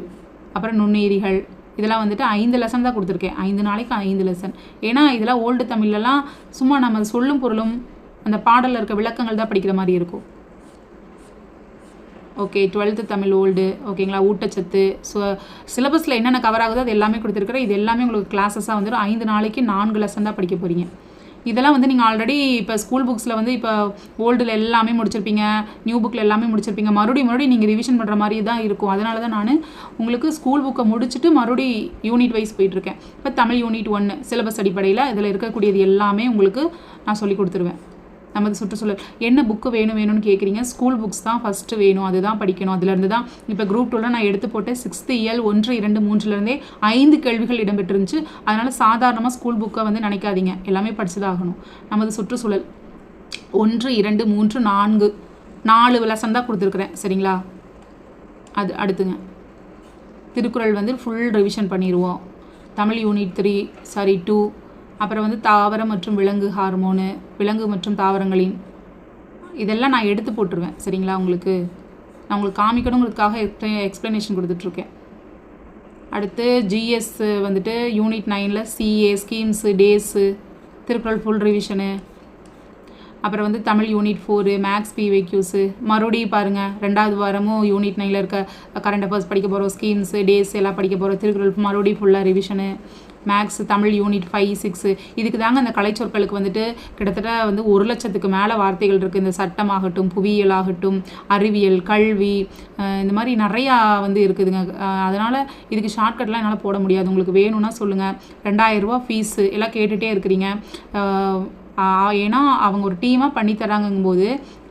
அப்புறம் நுண்ணுயிரிகள். இதெல்லாம் வந்துட்டு 5 லெசன் தான் கொடுத்துருக்கேன். 5 நாளைக்கு 5 லெசன். ஏன்னா இதெல்லாம் ஓல்டு தமிழ்லலாம் சும்மா நம்ம சொல்லும் பொருளும் அந்த பாடலில் இருக்க விளக்கங்கள் தான் படிக்கிற மாதிரி இருக்கும். ஓகே. 12th Tamil old. ஓகேங்களா? ஊட்டச்சத்து. ஸோ சிலபஸில் என்னென்ன கவர் ஆகுதோ அது எல்லாமே கொடுத்துருக்குறேன். இது எல்லாமே உங்களுக்கு கிளாஸஸாக வந்துடும். 5 நாளைக்கு 4 லெசன் தான் படிக்க போகிறீங்க. இதெல்லாம் வந்து நீங்கள் ஆல்ரெடி இப்போ ஸ்கூல் புக்ஸில் வந்து இப்போ ஓல்டில் எல்லாமே முடிச்சிருப்பீங்க, நியூ புக்கில் எல்லாமே முடிச்சிருப்பீங்க. மறுபடியும் நீங்கள் ரிவிஷன் பண்ணுற மாதிரி தான் இருக்கும். அதனால தான் நான் உங்களுக்கு ஸ்கூல் புக்கை முடிச்சுட்டு மறுபடி யூனிட் வைஸ் போயிட்டுருக்கேன். இப்போ தமிழ் யூனிட் 1 சிலபஸ் அடிப்படையில் இதில் இருக்கக்கூடியது எல்லாமே உங்களுக்கு நான் சொல்லி கொடுத்துருவேன். நமது சுற்றுச்சூழல் என்ன புக்கு வேணும்னு கேட்குறீங்க? ஸ்கூல் புக்ஸ் தான் ஃபஸ்ட்டு வேணும். அதுதான் படிக்கணும். அதுலேருந்து தான் இப்போ குரூப் 2ல் நான் எடுத்து போட்டேன். 6th இயல் 1 2 3லேருந்தே 5 கேள்விகள் இடம்பெற்றிருந்துச்சு. அதனால் சாதாரணமாக ஸ்கூல் புக்கை வந்து நினைக்காதீங்க. எல்லாமே படிச்சு தான் ஆகணும். நமது சுற்றுச்சூழல் 1 2 3 4 லெசன் தான் கொடுத்துருக்குறேன். சரிங்களா? அது அடுத்துங்க திருக்குறள் வந்து ஃபுல் ரிவிஷன் பண்ணிடுவோம். தமிழ் யூனிட் 2. அப்புறம் வந்து தாவரம் மற்றும் விலங்கு ஹார்மோனு, விலங்கு மற்றும் தாவரங்களின் இதெல்லாம் நான் எடுத்து போட்டுருவேன். சரிங்களா? நான் உங்களுக்கு காமிக்கணுங்கிறதுக்காக எக்ஸ்ப்ளனேஷன் கொடுத்துட்ருக்கேன். அடுத்து ஜிஎஸ் வந்துட்டு யூனிட் 9ல் CA, schemes, days, Thirukkural full revision. அப்புறம் வந்து தமிழ் யூனிட் 4 மேக்ஸ், பிவைக்யூஸு. மறுபடியும் பாருங்கள் 2வது வாரமும் யூனிட் 9ல் இருக்க கரண்ட் அஃபேர்ஸ் படிக்க போகிறோம். ஸ்கீம்ஸு, டேஸ் எல்லாம் படிக்க போகிறோம். திருக்குறள் மறுபடியும் ஃபுல்லாக ரிவிஷனு. Maths, Tamil unit 5 6. இதுக்கு தாங்க அந்த கலைச்சொற்களுக்கு வந்துட்டு கிட்டத்தட்ட வந்து 1 லட்சத்துக்கு மேலே வார்த்தைகள் இருக்குது. இந்த சட்டமாகட்டும், புவியியல் ஆகட்டும், அறிவியல், கல்வி, இந்த மாதிரி நிறையா வந்து இருக்குதுங்க. அதனால் இதுக்கு ஷார்ட்கட்லாம் என்னால் போட முடியாது. உங்களுக்கு வேணும்னா சொல்லுங்கள். 2000 ரூபா ஃபீஸு எல்லாம் கேட்டுகிட்டே இருக்கிறீங்க. ஏன்னா அவங்க ஒரு டீமாக பண்ணித்தராங்கும்போது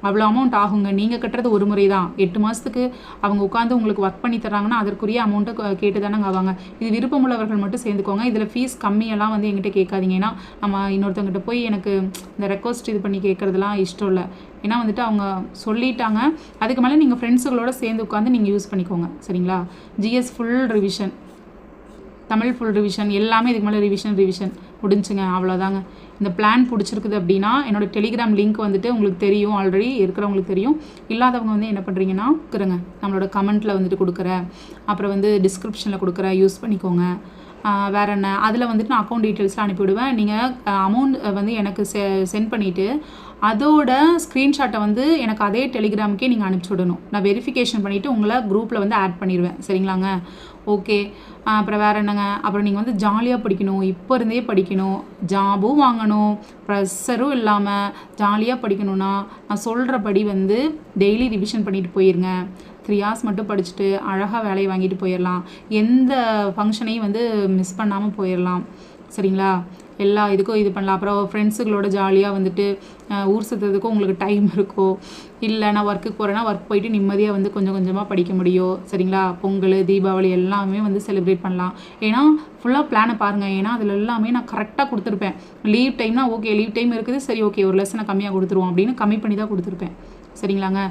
அவ்வளோ அமௌண்ட் ஆகுங்க. நீங்கள் கட்டுறது ஒரு முறை தான். 8 மாதத்துக்கு அவங்க உட்காந்து உங்களுக்கு ஒர்க் பண்ணி தராங்கன்னா அதற்குரிய அமௌண்ட்டை கேட்டு தானேங்க ஆவாங்க. இது விருப்பமுள்ளவர்கள் மட்டும் சேர்ந்துக்கோங்க. இதில் ஃபீஸ் கம்மியெல்லாம் வந்து எங்கிட்ட கேட்காதீங்க. ஏன்னா நம்ம இன்னொருத்தவங்கிட்ட போய் எனக்கு இந்த ரெக்வஸ்ட் இது பண்ணி கேட்குறதுலாம் இஷ்டம் இல்லை. ஏன்னா வந்துட்டு அவங்க சொல்லிட்டாங்க. அதுக்கு மேலே நீங்கள் ஃப்ரெண்ட்ஸுகளோட சேர்ந்து உட்காந்து நீங்கள் யூஸ் பண்ணிக்கோங்க. சரிங்களா? GS full revision, Tamil full revision, எல்லாமே இதுக்கு மேலே ரிவிஷன் முடிஞ்சுங்க. அவ்வளோதாங்க. இந்த பிளான் பிடிச்சிருக்குது அப்படின்னா என்னோடய டெலிகிராம் லிங்க் வந்துட்டு உங்களுக்கு தெரியும், ஆல்ரெடி இருக்கிறவங்களுக்கு தெரியும். இல்லாதவங்க வந்து என்ன பண்ணுறீங்கன்னா நம்மளோட கமெண்ட்டில் வந்துட்டு கொடுக்குறேன், அப்புறம் வந்து டிஸ்கிரிப்ஷனில் கொடுக்குறேன், யூஸ் பண்ணிக்கோங்க. வேறு என்ன அதில் வந்துட்டு நான் அக்கௌண்ட் டீட்டெயில்ஸ்லாம் அனுப்பிவிடுவேன். நீங்கள் அமௌண்ட் வந்து எனக்கு சென்ட் பண்ணிவிட்டு அதோட ஸ்க்ரீன்ஷாட்டை வந்து எனக்கு அதே டெலிகிராமுக்கே நீங்கள் அனுப்பிச்சி விடணும். நான் வெரிஃபிகேஷன் பண்ணிவிட்டு உங்களை குரூப்பில் வந்து ஆட் பண்ணிடுவேன். சரிங்களாங்க? ஓகே. அப்புறம் வேறு என்னங்க, அப்புறம் நீங்கள் வந்து ஜாலியாக படிக்கணும், இப்போ இருந்தே படிக்கணும், ஜாபும் வாங்கணும், ப்ரெஷரும் இல்லாமல் ஜாலியாக படிக்கணும்னா நான் சொல்கிறபடி வந்து டெய்லி ரிவிஷன் பண்ணிட்டு போயிருங்க. 3 hours மட்டும் படிச்சுட்டு அழகாக வேலையை வாங்கிட்டு போயிடலாம். எந்த ஃபங்க்ஷனையும் வந்து மிஸ் பண்ணாமல் போயிடலாம். சரிங்களா? எல்லா இதுக்கும் இது பண்ணலாம். அப்புறம் ஃப்ரெண்ட்ஸுகளோட ஜாலியாக வந்துட்டு ஊர் சுற்றுறதுக்கும் உங்களுக்கு டைம் இருக்கோ, இல்லை நான் ஒர்க்குக்கு போகிறேன்னா ஒர்க் போயிட்டு நிம்மதியாக வந்து கொஞ்சம் கொஞ்சமாக படிக்க முடியும். சரிங்களா? பொங்கல், தீபாவளி எல்லாமே வந்து செலிப்ரேட் பண்ணலாம். ஏன்னா ஃபுல்லாக பிளானை பாருங்கள். ஏன்னா அதில் எல்லாமே நான் கரெக்டாக கொடுத்துருப்பேன். லீவ் டைம்னா ஓகே, லீவ் டைம் இருக்குது, சரி ஓகே ஒரு லெசனை கம்மியாக கொடுத்துருவோம் அப்படின்னு கம்மி பண்ணி தான் கொடுத்துருப்பேன். சரிங்களாங்க?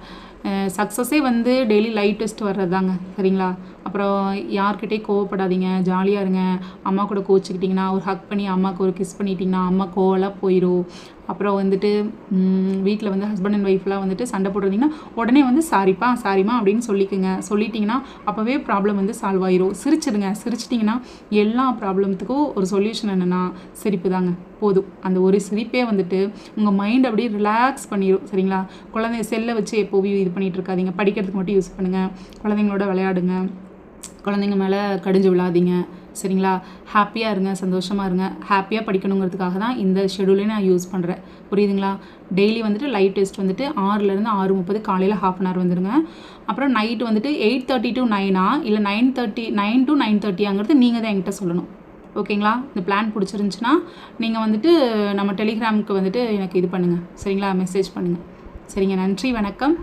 சக்ஸஸே வந்து டெய்லி லைவ் டெஸ்ட் வர்றது தாங்க. சரிங்களா? அப்புறம் யார்கிட்டையும் கோவப்படாதீங்க, ஜாலியாக இருங்க. அம்மா கூட கோச்சிக்கிட்டிங்கன்னா ஒரு ஹக் பண்ணி அம்மாவுக்கு ஒரு கிஸ் பண்ணிட்டிங்கன்னா அம்மா கோவலாம் போயிடும். அப்புறம் வந்துட்டு வீட்டில் வந்து ஹஸ்பண்ட் அண்ட் ஒய்ஃப்லாம் வந்துட்டு சண்டை போட்டுருந்தீங்கன்னா உடனே வந்து சாரிப்பா சாரிம்மா அப்படின்னு சொல்லிட்டிங்கன்னா அப்போவே ப்ராப்ளம் வந்து சால்வ் ஆயிரும். சிரிச்சிடுங்க. சிரிச்சிட்டிங்கன்னா எல்லா ப்ராப்ளத்துக்கும் ஒரு சொல்யூஷன் என்னென்னா சிரிப்பு தாங்க. போதும். அந்த ஒரு சிரிப்பே வந்துட்டு உங்கள் மைண்ட் அப்படியே ரிலாக்ஸ் பண்ணிடும். சரிங்களா? குழந்தைய செல்லை வச்சு எப்போவும் இது பண்ணிகிட்டு இருக்காதீங்க. படிக்கிறதுக்கு மட்டும் யூஸ் பண்ணுங்கள். குழந்தைங்களோட விளையாடுங்க. குழந்தைங்க மேலே கடிஞ்சு விழாதீங்க. சரிங்களா? ஹாப்பியாக இருங்க, சந்தோஷமாக இருங்க. ஹாப்பியாக படிக்கணுங்கிறதுக்காக தான் இந்த ஷெடியூலே நான் யூஸ் பண்ணுறேன். புரியுதுங்களா? டெய்லி வந்துட்டு லைவ் டெஸ்ட் வந்துட்டு 6லேருந்து 6:30 காலையில் 1/2 hour வந்துடுங்க. அப்புறம் நைட்டு வந்துட்டு 8:30 to 9 இல்லை 9 to 9:30 நீங்கள் தான் என்கிட்ட சொல்லணும். ஓகேங்களா? இந்த பிளான் பிடிச்சிருந்துச்சுன்னா நீங்கள் வந்துட்டு நம்ம டெலிகிராமுக்கு வந்துட்டு எனக்கு இது பண்ணுங்கள். சரிங்களா? மெசேஜ் பண்ணுங்கள். சரிங்க. நன்றி, வணக்கம்.